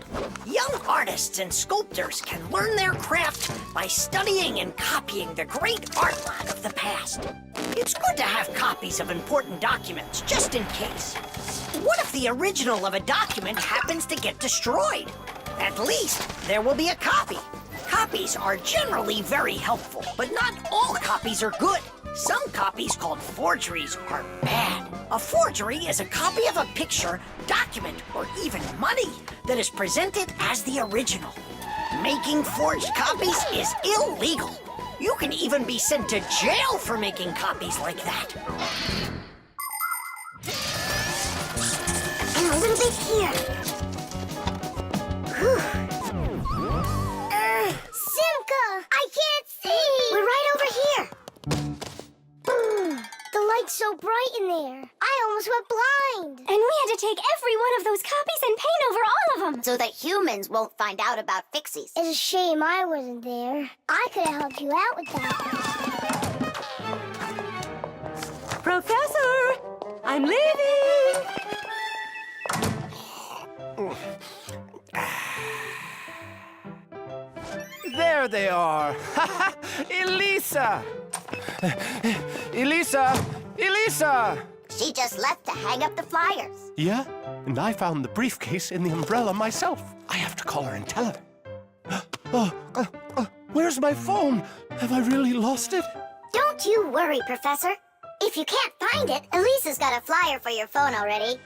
Young artists and sculptors can learn their craft by studying and copying the great artwork of the past. It's good to have copies of important documents, just in case. What if the original of a document happens to get destroyed? At least there will be a copy. Copies are generally very helpful, but not all copies are good. Some copies called forgeries are bad. A forgery is a copy of a picture, document, or even money that is presented as the original. Making forged copies is illegal. You can even be sent to jail for making copies like that. And a little bit here. Whew. Simka! I can't see! We're right over here. The light's so bright in there. I almost went blind. And we had to take every one of those copies and paint over all of them. So that humans won't find out about Fixies. It's a shame I wasn't there. I could have helped you out with that. Professor! I'm leaving! There they are. Elisa! Elisa! Elisa! She just left to hang up the flyers. Yeah? And I found the briefcase in the umbrella myself. I have to call her and tell her. Where's my phone? Have I really lost it? Don't you worry, Professor. If you can't find it, Elisa's got a flyer for your phone already.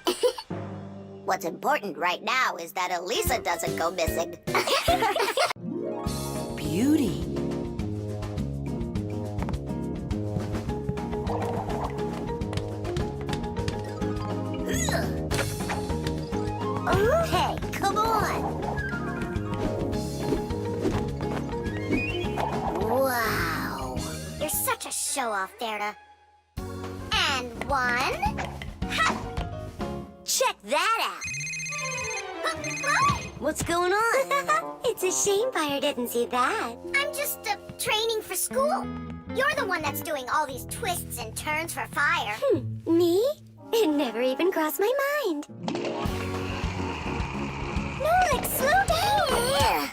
What's important right now is that Elisa doesn't go missing. Beauty. Okay, come on. Wow. You're such a show-off, Verda. And one. Ha! Check that out. What's going on? It's a shame Fire didn't see that. I'm just training for school. You're the one that's doing all these twists and turns for Fire. Me? It never even crossed my mind. Nolik, slow down!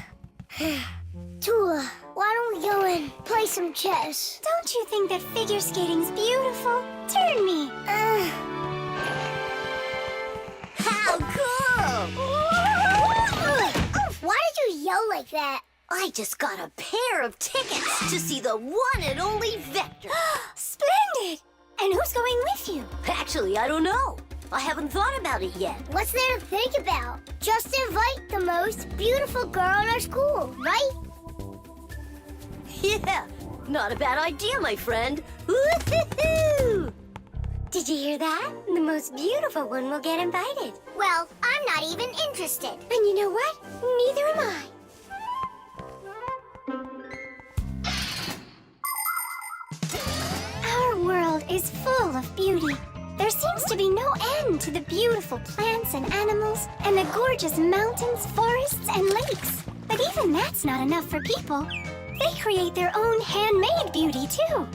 Tula, why don't we go and play some chess? Don't you think that figure skating's beautiful? Turn me. How cool! Why did you yell like that? I just got a pair of tickets to see the one and only Vector. Splendid! And who's going with you? Actually, I don't know. I haven't thought about it yet. What's there to think about? Just invite the most beautiful girl in our school, right? Yeah, not a bad idea, my friend. Woo-hoo-hoo! Did you hear that? The most beautiful one will get invited. Well, I'm not even interested. And you know what? Neither am I. Our world is full of beauty. There seems to be no end to the beautiful plants and animals, and the gorgeous mountains, forests, and lakes. But even that's not enough for people. They create their own handmade beauty, too.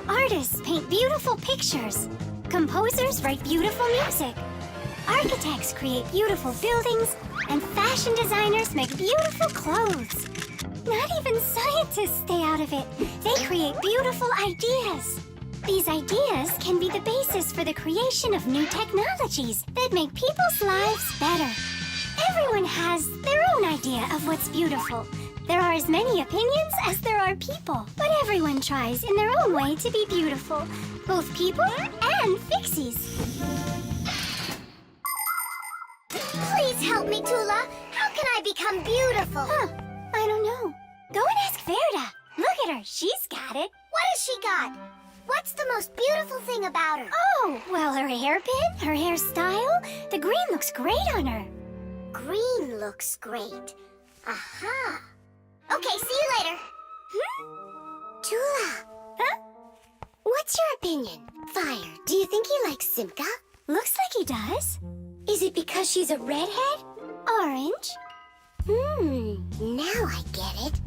Artists paint beautiful pictures. Composers write beautiful music. Architects create beautiful buildings, and fashion designers make beautiful clothes. Not even scientists stay out of it. They create beautiful ideas. These ideas can be the basis for the creation of new technologies that make people's lives better. Everyone has their own idea of what's beautiful. There are as many opinions as there are people, but everyone tries in their own way to be beautiful, both people and Fixies. Please help me, Tula. How can I become beautiful? I don't know. Go and ask Verda. Look at her. She's got it. What has she got? What's the most beautiful thing about her? Oh, well, her hairpin, her hairstyle. The green looks great on her. Green looks great. Aha. Okay, see you later. Tula. Huh? What's your opinion? Fire, do you think he likes Simka? Looks like he does. Is it because she's a redhead? Orange? Now I get it.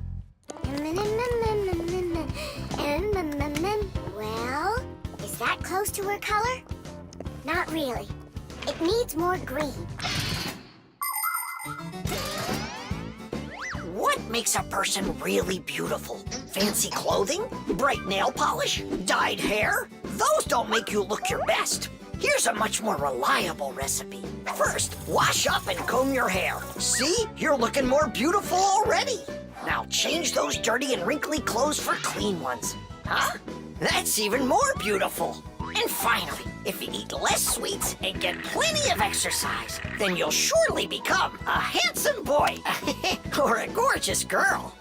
Well, is that close to her color? Not really. It needs more green. What makes a person really beautiful? Fancy clothing? Bright nail polish? Dyed hair? Those don't make you look your best. Here's a much more reliable recipe. First, wash up and comb your hair. See? You're looking more beautiful already. Now change those dirty and wrinkly clothes for clean ones. Huh? That's even more beautiful. And finally, if you eat less sweets and get plenty of exercise, then you'll surely become a handsome boy or a gorgeous girl.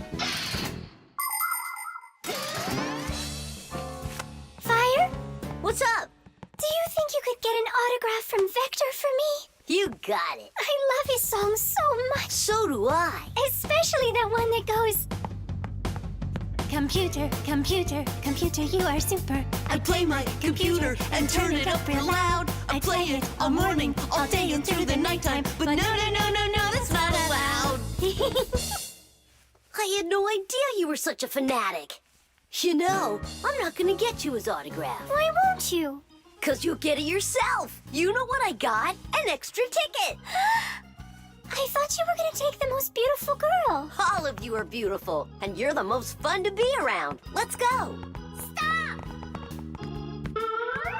Fire? What's up? Do you think you could get an autograph from Vector for me? You got it. I love his song so much. So do I. Especially that one that goes... Computer, computer, computer, you are super. I play my computer and turn it up real loud. I play it all morning, all day, and through the nighttime. But no, that's not allowed. I had no idea you were such a fanatic. You know, I'm not gonna get you his autograph. Why won't you? 'Cause you'll get it yourself. You know what I got? An extra ticket. I thought you were gonna take the most beautiful girl. All of you are beautiful, and you're the most fun to be around. Let's go. Stop!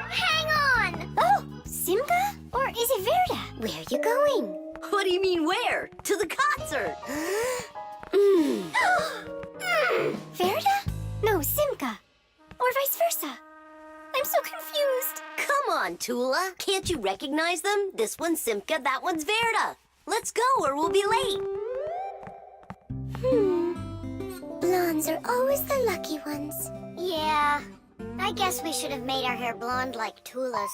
Hang on! Oh, Simka? Or is it Verda? Where are you going? What do you mean where? To the concert. Verda? No, Simka. Or vice versa. I'm so confused. Come on, Tula. Can't you recognize them? This one's Simka, that one's Verda. Let's go or we'll be late. Blondes are always the lucky ones. Yeah, I guess we should have made our hair blonde like Tula's.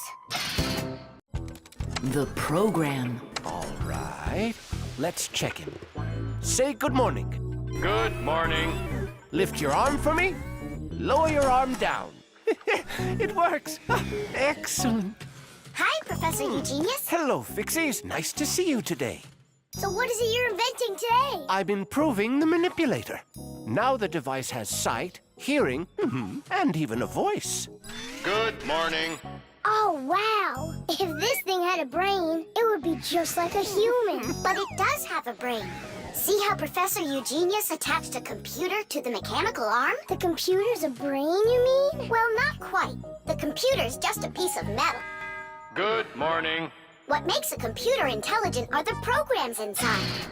The program. All right. Let's check in. Say good morning. Good morning. Lift your arm for me. Lower your arm down. It works. Excellent. Hi, Professor Eugenius. Hello, Fixies. Nice to see you today. So what is it you're inventing today? I'm improving the manipulator. Now the device has sight, hearing, and even a voice. Good morning. Oh, wow. If this thing had a brain, it would be just like a human. But it does have a brain. See how Professor Eugenius attached a computer to the mechanical arm? The computer's a brain, you mean? Well, not quite. The computer's just a piece of metal. Good morning. What makes a computer intelligent are the programs inside.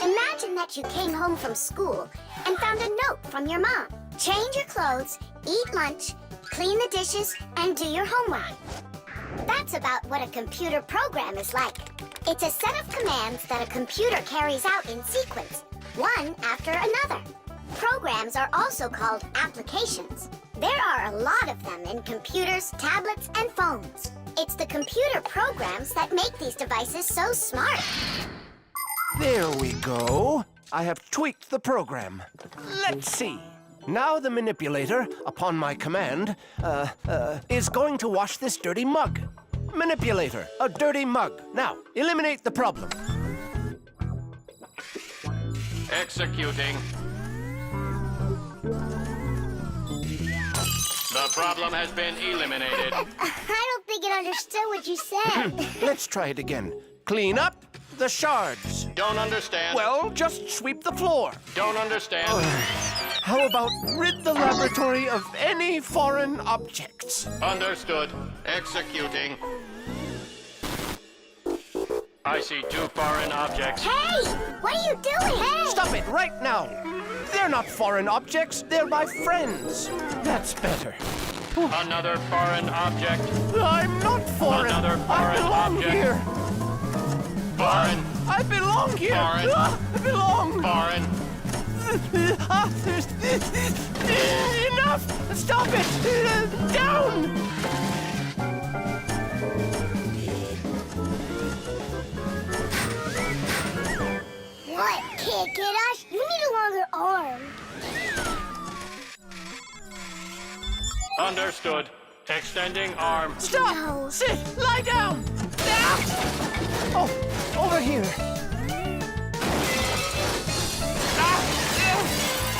Imagine that you came home from school and found a note from your mom. Change your clothes, eat lunch, clean the dishes, and do your homework. That's about what a computer program is like. It's a set of commands that a computer carries out in sequence, one after another. Programs are also called applications. There are a lot of them in computers, tablets, and phones. It's the computer programs that make these devices so smart. There we go. I have tweaked the program. Let's see. Now the manipulator, upon my command, is going to wash this dirty mug. Manipulator, a dirty mug. Now, eliminate the problem. Executing. The problem has been eliminated. I don't think it understood what you said. Let's try it again. Clean up the shards. Don't understand. Well, just sweep the floor. Don't understand. How about rid the laboratory of any foreign objects? Understood. Executing. I see 2 foreign objects. Hey! What are you doing? Hey! Stop it right now. They're not foreign objects. They're my friends. That's better. Another foreign object. I'm not foreign. Another I foreign belong object. here. Foreign. I belong here. Foreign. I belong. Foreign. Enough! Stop it! Down! What? Can't get us? You need a longer arm. Understood. Extending arm. Stop! No. Sit! Lie down! Oh, over here.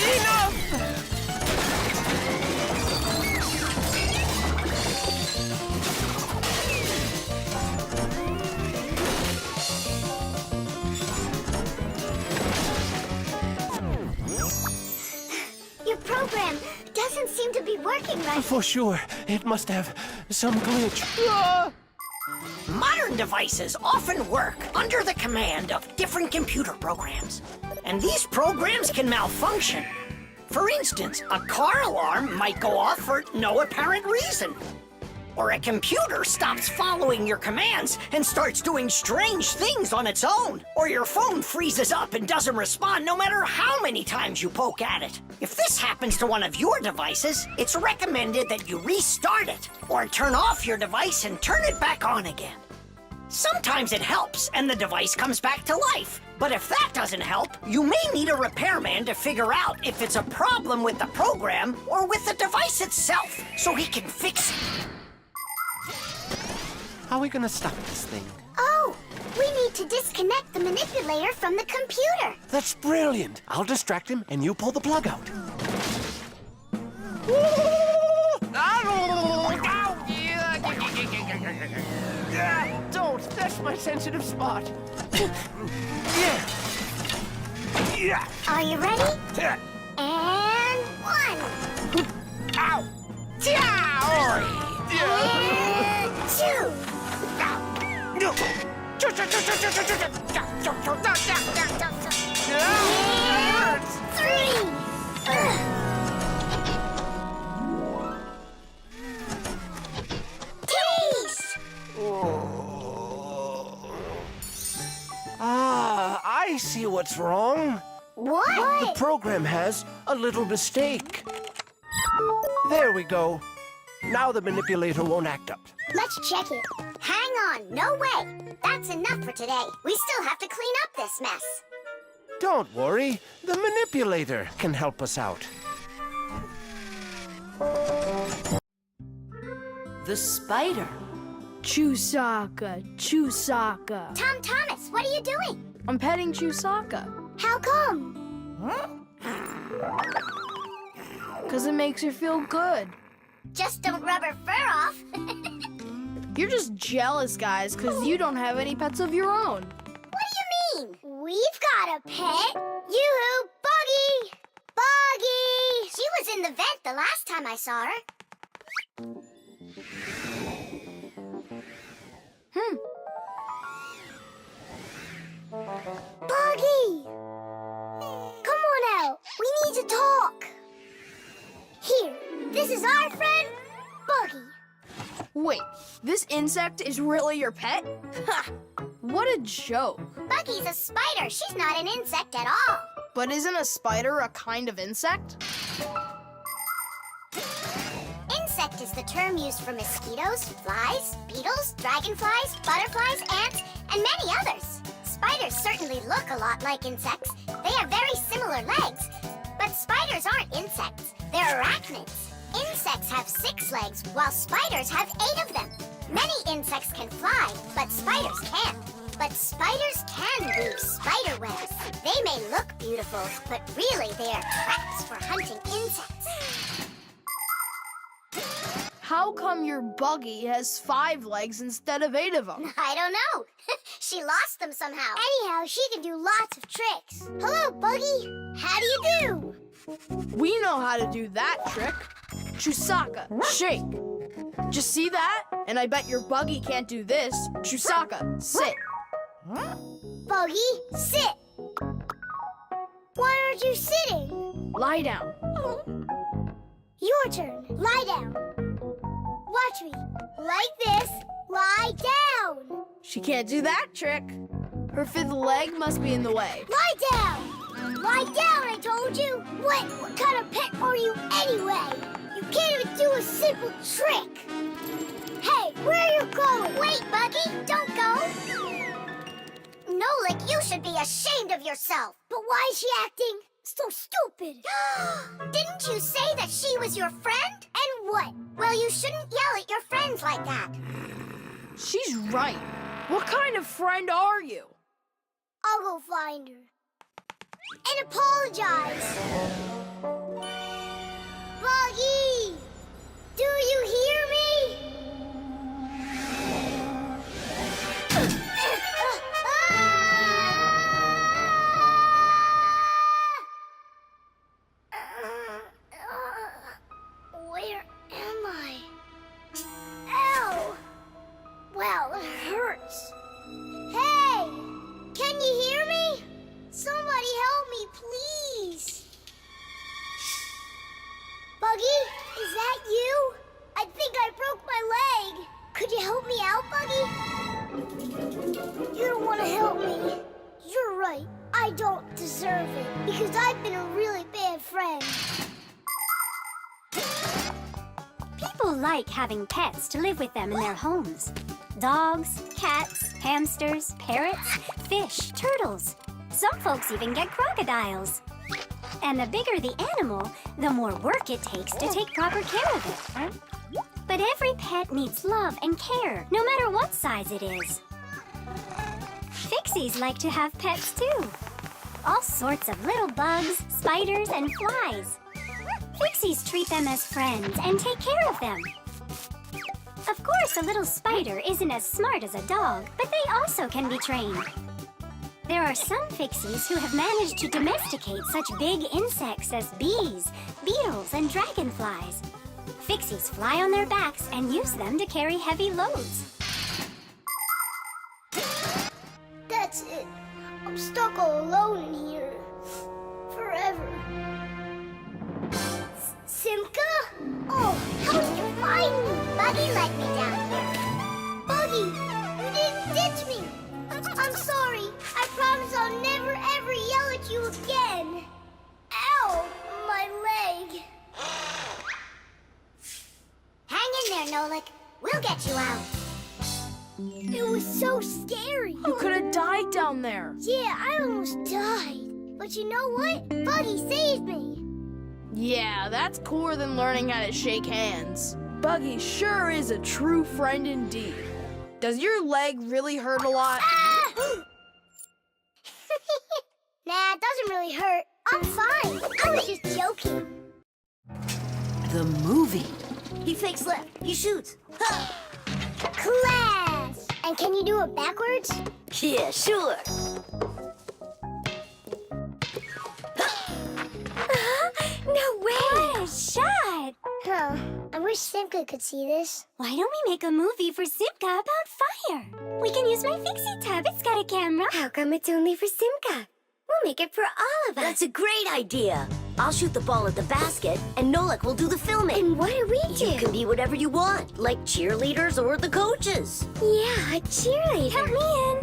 Enough! Your program doesn't seem to be working right. For sure. It must have some glitch. Modern devices often work under the command of different computer programs. And these programs can malfunction. For instance, a car alarm might go off for no apparent reason. Or a computer stops following your commands and starts doing strange things on its own. Or your phone freezes up and doesn't respond no matter how many times you poke at it. If this happens to one of your devices, it's recommended that you restart it or turn off your device and turn it back on again. Sometimes it helps and the device comes back to life. But if that doesn't help, you may need a repairman to figure out if it's a problem with the program or with the device itself, so he can fix it. How are we gonna stop this thing? Oh, we need to disconnect the manipulator from the computer. That's brilliant. I'll distract him and you pull the plug out. Don't. That's my sensitive spot. Are you ready? And 1. Ow! And 2. And 3. Taste! I see what's wrong. What? The program has a little mistake. There we go. Now the manipulator won't act up. Let's check it. Hang on, no way. That's enough for today. We still have to clean up this mess. Don't worry, the manipulator can help us out. The spider. Chusaka, Chusaka. Tom Thomas, what are you doing? I'm petting Chusaka. How come? 'Cause it makes her feel good. Just don't rub her fur off. You're just jealous, guys, 'cause you don't have any pets of your own. What do you mean? We've got a pet. Yoo-hoo, Buggy! Buggy! She was in the vent the last time I saw her. Buggy! Come on out. We need to talk. Here, this is our friend, Buggy. Wait, this insect is really your pet? Ha! What a joke. Buggy's a spider. She's not an insect at all. But isn't a spider a kind of insect? Insect is the term used for mosquitoes, flies, beetles, dragonflies, butterflies, ants, and many others. Spiders certainly look a lot like insects. They have very similar legs. But spiders aren't insects. They're arachnids. Insects have 6 legs, while spiders have 8 of them. Many insects can fly, but spiders can't. But spiders can weave spider webs. They may look beautiful, but really they are traps for hunting insects. How come your Buggy has 5 legs instead of 8 of them? I don't know. She lost them somehow. Anyhow, she can do lots of tricks. Hello, Buggy. How do you do? We know how to do that trick. Chusaka, shake. Just see that? And I bet your Buggy can't do this. Chusaka, sit. Buggy, sit. Why aren't you sitting? Lie down. Your turn. Lie down. Watch me. Like this. Lie down. She can't do that trick. Her 5th leg must be in the way. Lie down. Lie down, I told you. What kind of pet are you anyway? You can't even do a simple trick. Hey, where are you going? Wait, Buggy, don't go. Nolik, you should be ashamed of yourself. But why is she acting so stupid? Didn't you say that she was your friend? And what? Well, you shouldn't yell at your friends like that. She's right. What kind of friend are you? I'll go find her. And apologize. Buggy! Do you hear me? Where am I? Ow! Well, it hurts. Hey! Can you hear me? Somebody help me, please. Buggy, is that you? I think I broke my leg. Could you help me out, Buggy? You don't want to help me. You're right. I don't deserve it because I've been a really bad friend. People like having pets to live with them in their homes. Dogs, cats, hamsters, parrots, fish, turtles. Some folks even get crocodiles. And the bigger the animal, the more work it takes to take proper care of it. But every pet needs love and care, no matter what size it is. Fixies like to have pets too. All sorts of little bugs, spiders, and flies. Fixies treat them as friends and take care of them. Of course, a little spider isn't as smart as a dog, but they also can be trained. There are some Fixies who have managed to domesticate such big insects as bees, beetles, and dragonflies. Fixies fly on their backs and use them to carry heavy loads. That's it. I'm stuck all alone in here. Forever. Simka? Oh, how did you find me? Buggy let me down here. Buggy, you didn't ditch me. I'm sorry. I promise I'll never ever yell at you again. Ow, my leg. Hang in there, Nolik. We'll get you out. It was so scary. You could have died down there. Yeah, I almost died. But you know what? Buggy saved me. Yeah, that's cooler than learning how to shake hands. Buggy sure is a true friend indeed. Does your leg really hurt a lot? Ah! Nah, it doesn't really hurt. I'm fine. I was just joking. The movie. He fakes left. He shoots. Class! And can you do it backwards? Yeah, sure. No way! What a shot! Huh. I wish Simka could see this. Why don't we make a movie for Simka about fire? We can use my Fixie tub. It's got a camera. How come it's only for Simka? We'll make it for all of us. That's a great idea. I'll shoot the ball at the basket, and Nolik will do the filming. And what do we do? You can be whatever you want, like cheerleaders or the coaches. Yeah, a cheerleader. Count me in.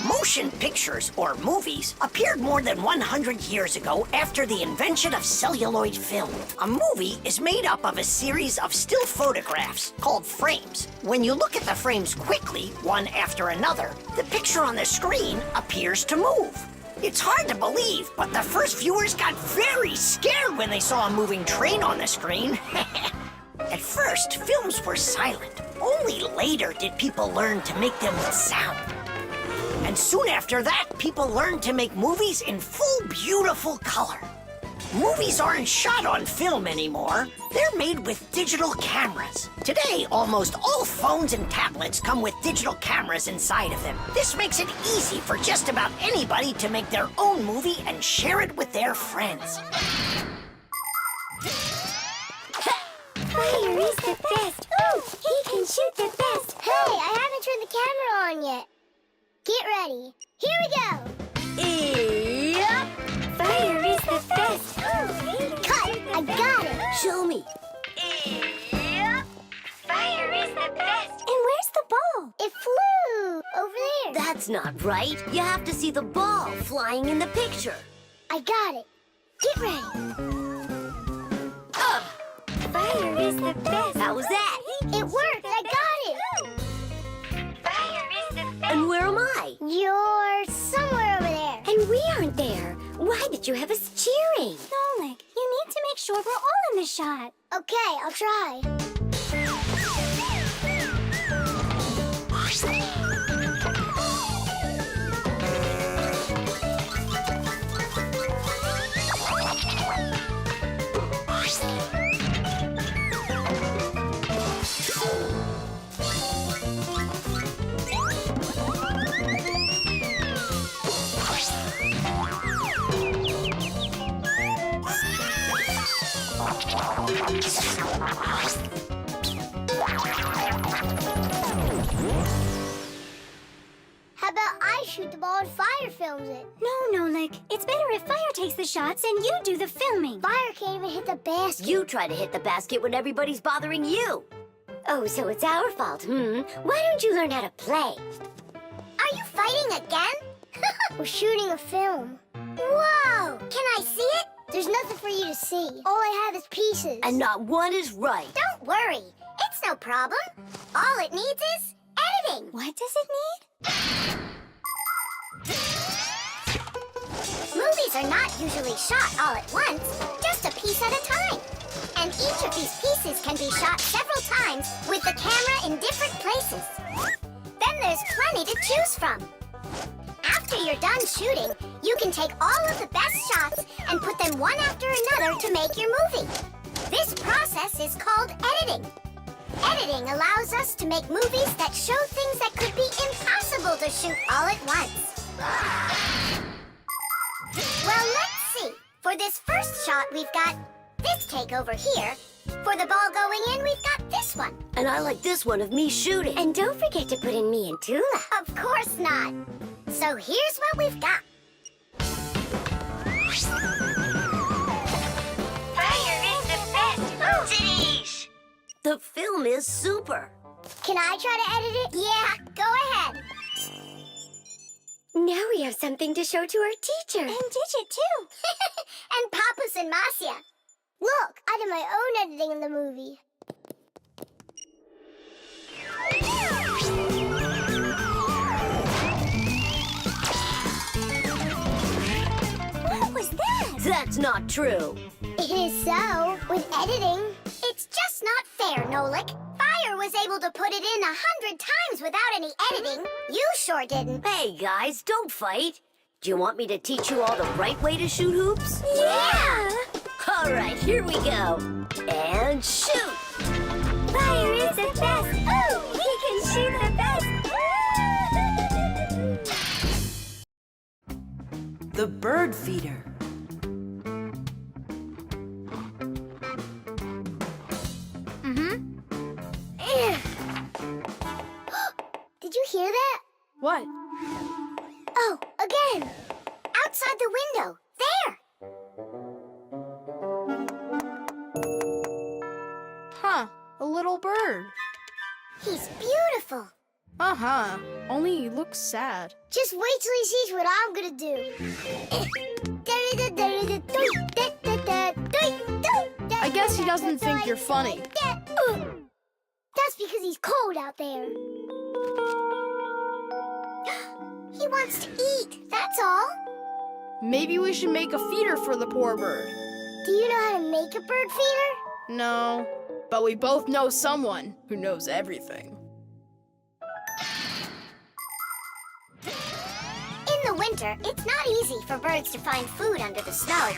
Motion pictures, or movies, appeared more than 100 years ago after the invention of celluloid film. A movie is made up of a series of still photographs called frames. When you look at the frames quickly, one after another, the picture on the screen appears to move. It's hard to believe, but the first viewers got very scared when they saw a moving train on the screen. At first, films were silent. Only later did people learn to make them with sound. And soon after that, people learned to make movies in full, beautiful color. Movies aren't shot on film anymore. They're made with digital cameras. Today, almost all phones and tablets come with digital cameras inside of them. This makes it easy for just about anybody to make their own movie and share it with their friends. Fire is the best. Ooh, he can shoot the best. Hey, I haven't turned the camera on yet. Get ready. Here we go. Yep. Fire is the best. Cut. I got it. Show me. Yep. Fire is the best. And where's the ball? It flew over there. That's not right. You have to see the ball flying in the picture. I got it. Get ready. Fire is the best. How was that? It worked. I got it. Fire is the best. And where am I? You're somewhere over there. And we aren't there. Why did you have us cheering? Nolik, you need to make sure we're all in the shot. Okay, I'll try. How about I shoot the ball and Fire films it? No, Nolik. It's better if Fire takes the shots and you do the filming. Fire can't even hit the basket. You try to hit the basket when everybody's bothering you. Oh, so it's our fault, Why don't you learn how to play? Are you fighting again? We're shooting a film. Whoa! Can I see it? There's nothing for you to see. All I have is pieces. And not one is right. Don't worry. It's no problem. All it needs is editing. What does it need? Movies are not usually shot all at once, just a piece at a time. And each of these pieces can be shot several times with the camera in different places. Then there's plenty to choose from. After you're done shooting, you can take all of the best shots and put them one after another to make your movie. This process is called editing. Editing allows us to make movies that show things that could be impossible to shoot all at once. Well, let's see. For this first shot, we've got this take over here. For the ball going in, we've got this one. And I like this one of me shooting. And don't forget to put in me and Tula. Of course not. So here's what we've got. Fire is the best. Titties! The film is super. Can I try to edit it? Yeah, go ahead. Now we have something to show to our teacher. And Digit, too. And Papas and Masya. Look, I did my own editing in the movie. That's not true. It is so, with editing. It's just not fair, Nolik. Fire was able to put it in 100 times without any editing. You sure didn't. Hey, guys, don't fight. Do you want me to teach you all the right way to shoot hoops? Yeah! All right, here we go. And shoot! Fire is the best. Oh, he can shoot the best. The bird feeder. Did you hear that? What? Oh, again! Outside the window! There! Huh, a little bird. He's beautiful! Uh-huh, only he looks sad. Just wait till he sees what I'm gonna do. I guess he doesn't think you're funny. That's because he's cold out there. He wants to eat, that's all. Maybe we should make a feeder for the poor bird. Do you know how to make a bird feeder? No, but we both know someone who knows everything. In the winter, it's not easy for birds to find food under the snow.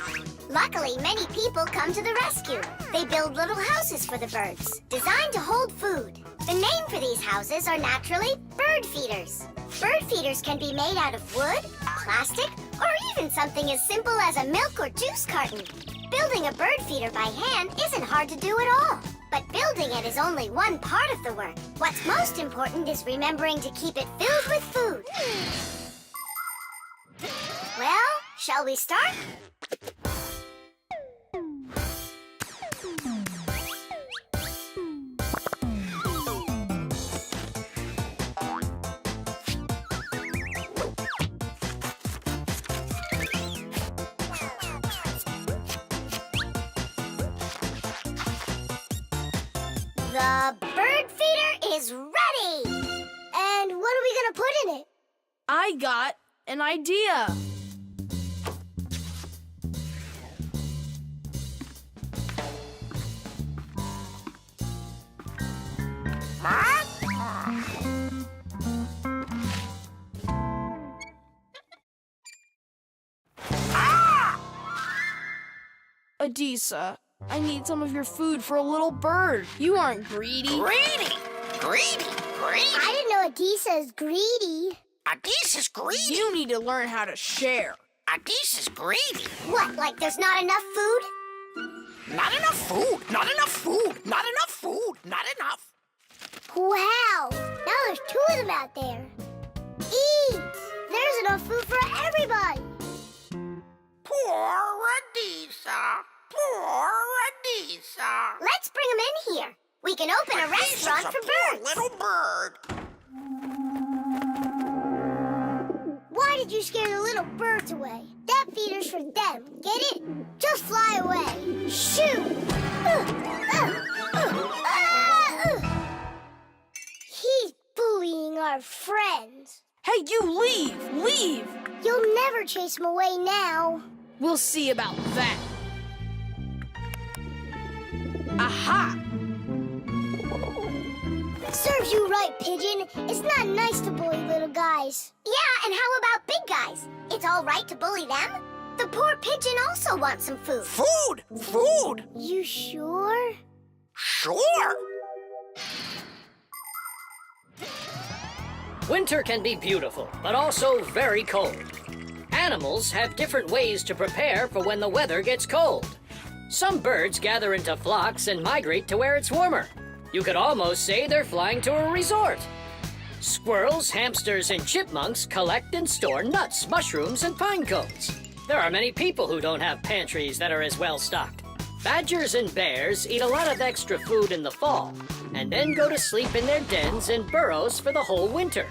Luckily, many people come to the rescue. They build little houses for the birds, designed to hold food. The name for these houses are naturally bird feeders. Bird feeders can be made out of wood, plastic, or even something as simple as a milk or juice carton. Building a bird feeder by hand isn't hard to do at all. But building it is only one part of the work. What's most important is remembering to keep it filled with food. Well, shall we start? The bird feeder is ready! And what are we gonna put in it? I got an idea. Adisa, I need some of your food for a little bird. You aren't greedy. Greedy! Greedy! Greedy! I didn't know Adisa's greedy. Adisa's greedy! You need to learn how to share. Adisa's greedy! What, like there's not enough food? Not enough food! Not enough food! Not enough food! Not enough! Wow! Now there's 2 of them out there. Eat! There's enough food for everybody. Poor Adisa! Poor Adisa! Let's bring them in here. We can open a restaurant for birds. Little bird! Why did you scare the little birds away? That feeder's for them. Get it? Just fly away. Shoot! He's bullying our friends. Hey, you leave! Leave! You'll never chase him away now. We'll see about that. Aha! Serves you right, Pigeon. It's not nice to bully little guys. Yeah, and how about big guys? It's all right to bully them? The poor pigeon also wants some food. Food! Food! You sure? Sure! Winter can be beautiful, but also very cold. Animals have different ways to prepare for when the weather gets cold. Some birds gather into flocks and migrate to where it's warmer. You could almost say they're flying to a resort. Squirrels, hamsters, and chipmunks collect and store nuts, mushrooms, and pine cones. There are many people who don't have pantries that are as well stocked. Badgers and bears eat a lot of extra food in the fall, and then go to sleep in their dens and burrows for the whole winter.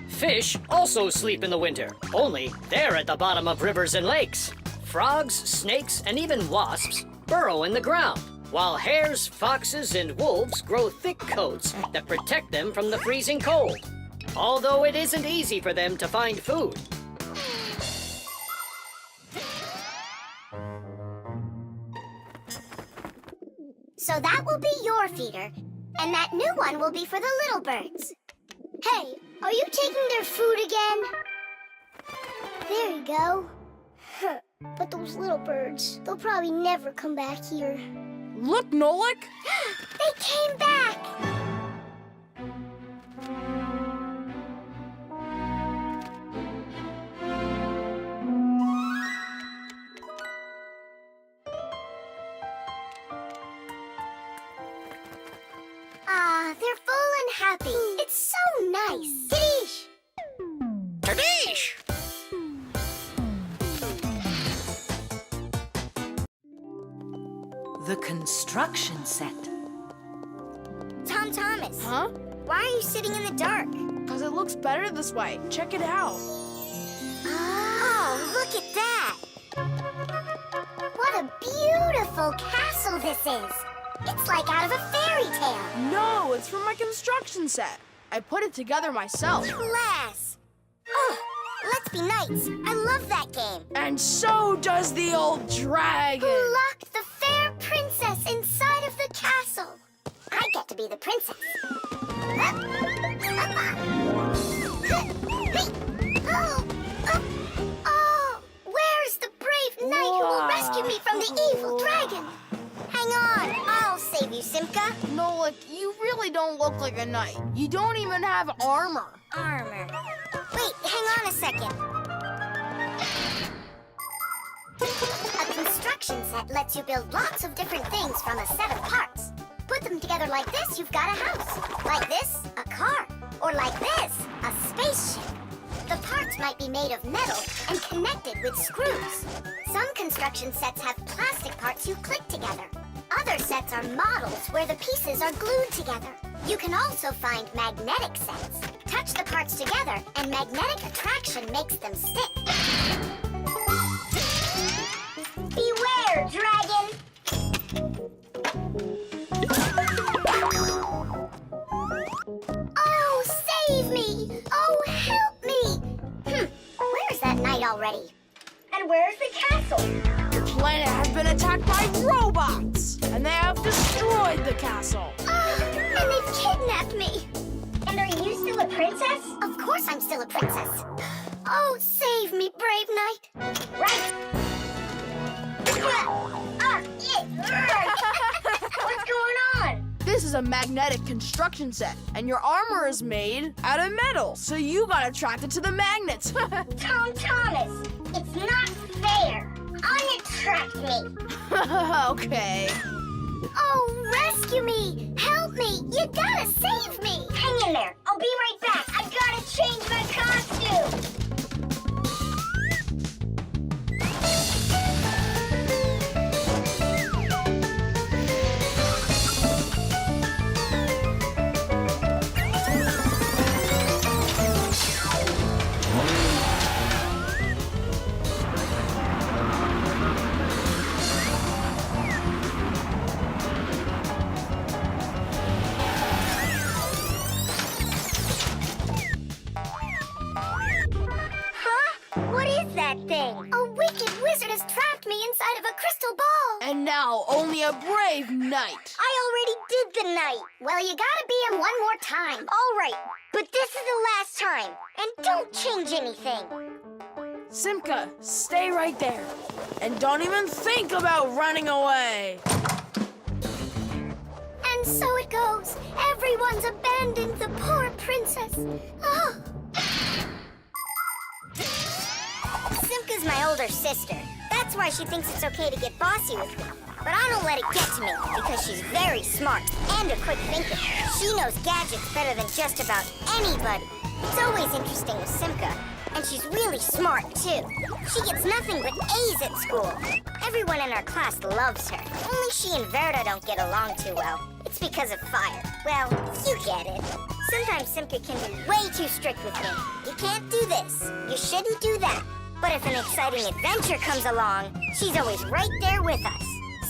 Fish also sleep in the winter, only they're at the bottom of rivers and lakes. Frogs, snakes, and even wasps burrow in the ground, while hares, foxes, and wolves grow thick coats that protect them from the freezing cold, although it isn't easy for them to find food. So that will be your feeder, and that new one will be for the little birds. Hey, are you taking their food again? There you go. But those little birds, they'll probably never come back here. Look, Nolik! They came back! Ah, they're full and happy. It's so nice. Kadish! Kadish! The construction set. Tom Thomas. Huh? Why are you sitting in the dark? Because it looks better this way. Check it out. Oh, look at that! What a beautiful castle this is. It's like out of a fairy tale. No, it's from my construction set. I put it together myself. Class! Oh, let's be knights. I love that game. And so does the old dragon. Who locked the fair princess inside of the castle? I get to be the princess. Oh, where's the brave knight who will rescue me from the evil dragon? Hang on, I'll save you, Simka. Nolik, you really don't look like a knight. You don't even have armor. Armor. Wait, hang on a second. A construction set lets you build lots of different things from a set of parts. Put them together like this, you've got a house. Like this, a car. Or like this, a spaceship. The parts might be made of metal and connected with screws. Some construction sets have plastic parts you click together. Other sets are models where the pieces are glued together. You can also find magnetic sets. Touch the parts together and magnetic attraction makes them stick. Beware, dragon! Oh, save me! Oh, help me! Where's that knight already? And where's the castle? The planet has been attacked by robots, and they have destroyed the castle. And they've kidnapped me. And are you still a princess? Of course I'm still a princess. Oh, save me, brave knight. Right. What's going on? This is a magnetic construction set, and your armor is made out of metal, so you got attracted to the magnets. Tom Thomas, it's not fair. Unattract me. Okay. Oh, rescue me! Help me! You gotta save me! Hang in there. I'll be right back. I gotta change my costume. Thing. A wicked wizard has trapped me inside of a crystal ball. And now only a brave knight. I already did the knight. Well, you gotta be him one more time. All right, but this is the last time. And don't change anything. Simka, stay right there. And don't even think about running away. And so it goes. Everyone's abandoned the poor princess. Oh. Simka's my older sister. That's why she thinks it's okay to get bossy with me. But I don't let it get to me because she's very smart and a quick thinker. She knows gadgets better than just about anybody. It's always interesting with Simka. And she's really smart, too. She gets nothing but A's at school. Everyone in our class loves her. Only she and Verda don't get along too well. It's because of fire. Well, you get it. Sometimes Simka can be way too strict with me. You can't do this. You shouldn't do that. But if an exciting adventure comes along, she's always right there with us.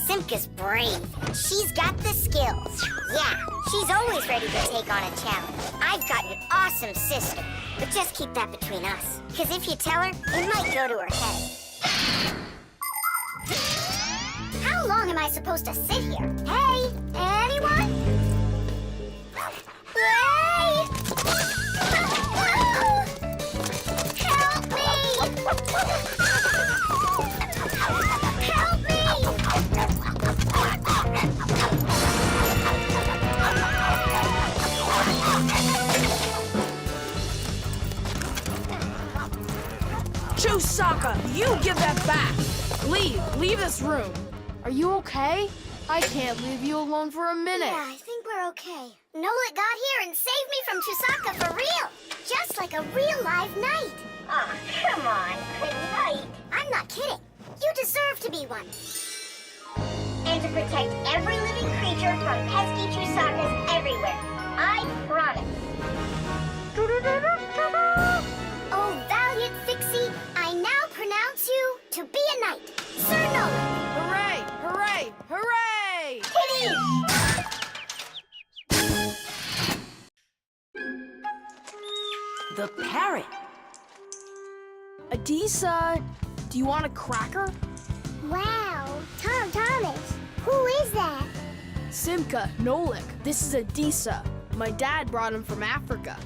Simka's brave. She's got the skills. Yeah, she's always ready to take on a challenge. I've got an awesome sister. But just keep that between us. Because if you tell her, it might go to her head. How long am I supposed to sit here? Hey, Chusaka, you give that back. Leave this room. Are you okay? I can't leave you alone for a minute. Yeah, I think we're okay. Nolik got here and saved me from Chusaka for real. Just like a real live knight. Oh, come on, good night. I'm not kidding. You deserve to be one. And to protect every living creature from pesky Chusakas everywhere. I promise. Oh, valiant Fixie, I now pronounce you to be a knight. Sir Nolik. Hooray! Hooray! Hooray! The parrot. Adisa, do you want a cracker? Wow, Tom Thomas, who is that? Simka, Nolik, this is Adisa. My dad brought him from Africa.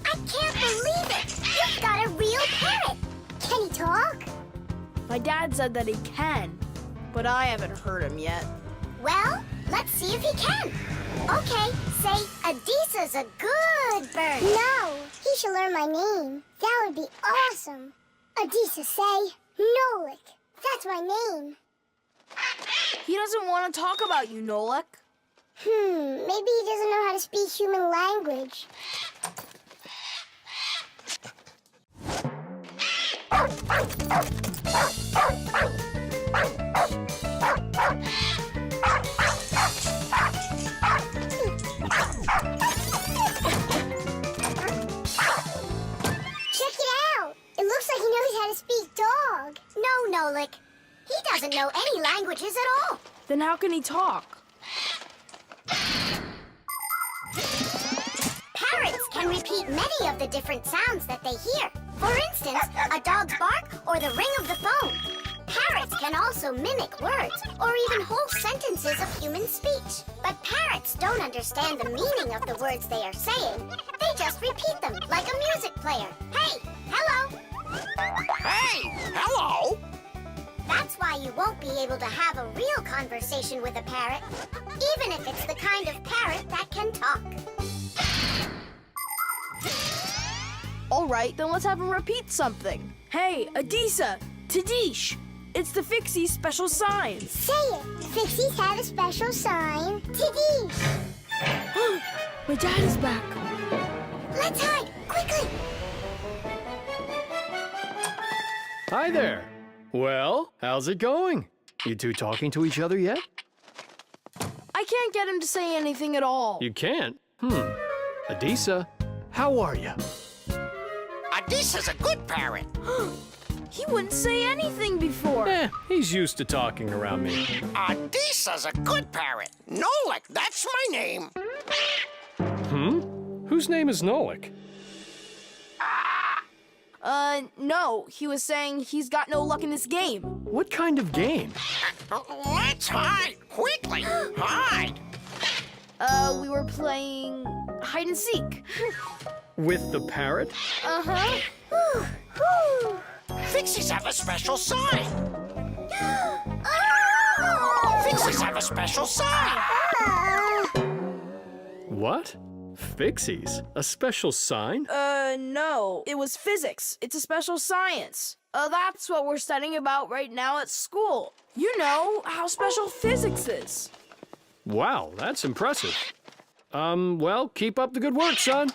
I can't believe it! You've got a real parrot! Can he talk? My dad said that he can, but I haven't heard him yet. Well, let's see if he can. Okay, say, Adisa's a good bird. No, he should learn my name. That would be awesome. Adisa, say, Nolik. That's my name. He doesn't want to talk about you, Nolik. Maybe he doesn't know how to speak human language. Check it out. It looks like he knows how to speak dog. No, Nolik. He doesn't know any languages at all. Then how can he talk? Parrots can repeat many of the different sounds that they hear. For instance, a dog's bark or the ring of the phone. Parrots can also mimic words or even whole sentences of human speech. But parrots don't understand the meaning of the words they are saying. They just repeat them like a music player. Hey, hello. Hey, hello. That's why you won't be able to have a real conversation with a parrot, even if it's the kind of parrot that can talk. All right, then let's have him repeat something. Hey, Adisa, Tadish, it's the Fixie special sign. Say it. Fixies have a special sign. Tidish. My dad is back. Let's hide, quickly. Hi there. Well, how's it going? You two talking to each other yet? I can't get him to say anything at all. You can't? Adisa, how are you? Adisa's a good parrot. He wouldn't say anything before. He's used to talking around me. Adisa's a good parrot. Nolik, that's my name. Whose name is Nolik? No, he was saying he's got no luck in this game. What kind of game? Let's hide, quickly, hide. We were playing hide and seek. With the parrot? Uh-huh. Fixies have a special sign. Fixies have a special sign. What? Fixies? A special sign? No. It was physics. It's a special science. That's what we're studying about right now at school. You know how special physics is. Wow, that's impressive. Well, keep up the good work, son.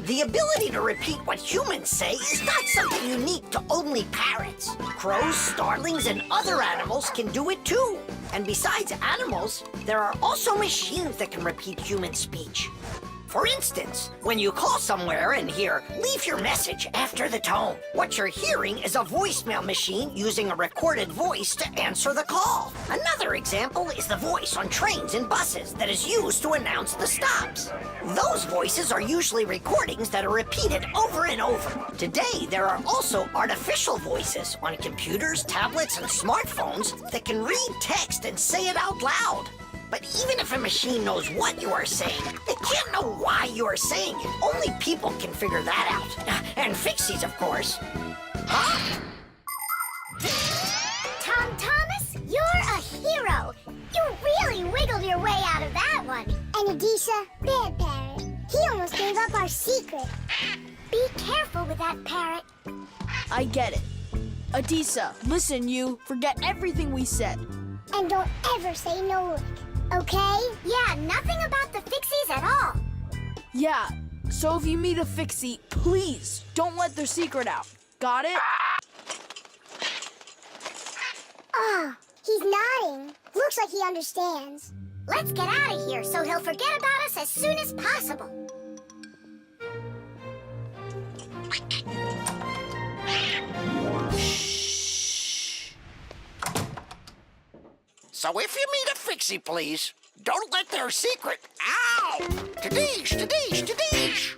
The ability to repeat what humans say is not something unique to only parrots. Crows, starlings, and other animals can do it too. And besides animals, there are also machines that can repeat human speech. For instance, when you call somewhere and hear, "Leave your message after the tone," what you're hearing is a voicemail machine using a recorded voice to answer the call. Another example is the voice on trains and buses that is used to announce the stops. Those voices are usually recordings that are repeated over and over. Today, there are also artificial voices on computers, tablets, and smartphones that can read text and say it out loud. But even if a machine knows what you are saying, it can't know why you are saying it. Only people can figure that out. And Fixies, of course. Huh? Tom Thomas, you're a hero. really wiggled your way out of that one. And Adisha, bad parrot. He almost gave up our secret. Be careful with that parrot. I get it. Adisa, listen, you. Forget everything we said. And don't ever say Nolik, okay? Yeah, nothing about the Fixies at all. Yeah, so if you meet a Fixie, please don't let their secret out. Got it? Ah, he's nodding. Looks like he understands. Let's get out of here so he'll forget about us as soon as possible. So if you meet a Fixie, please, don't let their secret... Ow! Tadeish, Tadeish, Tadeish!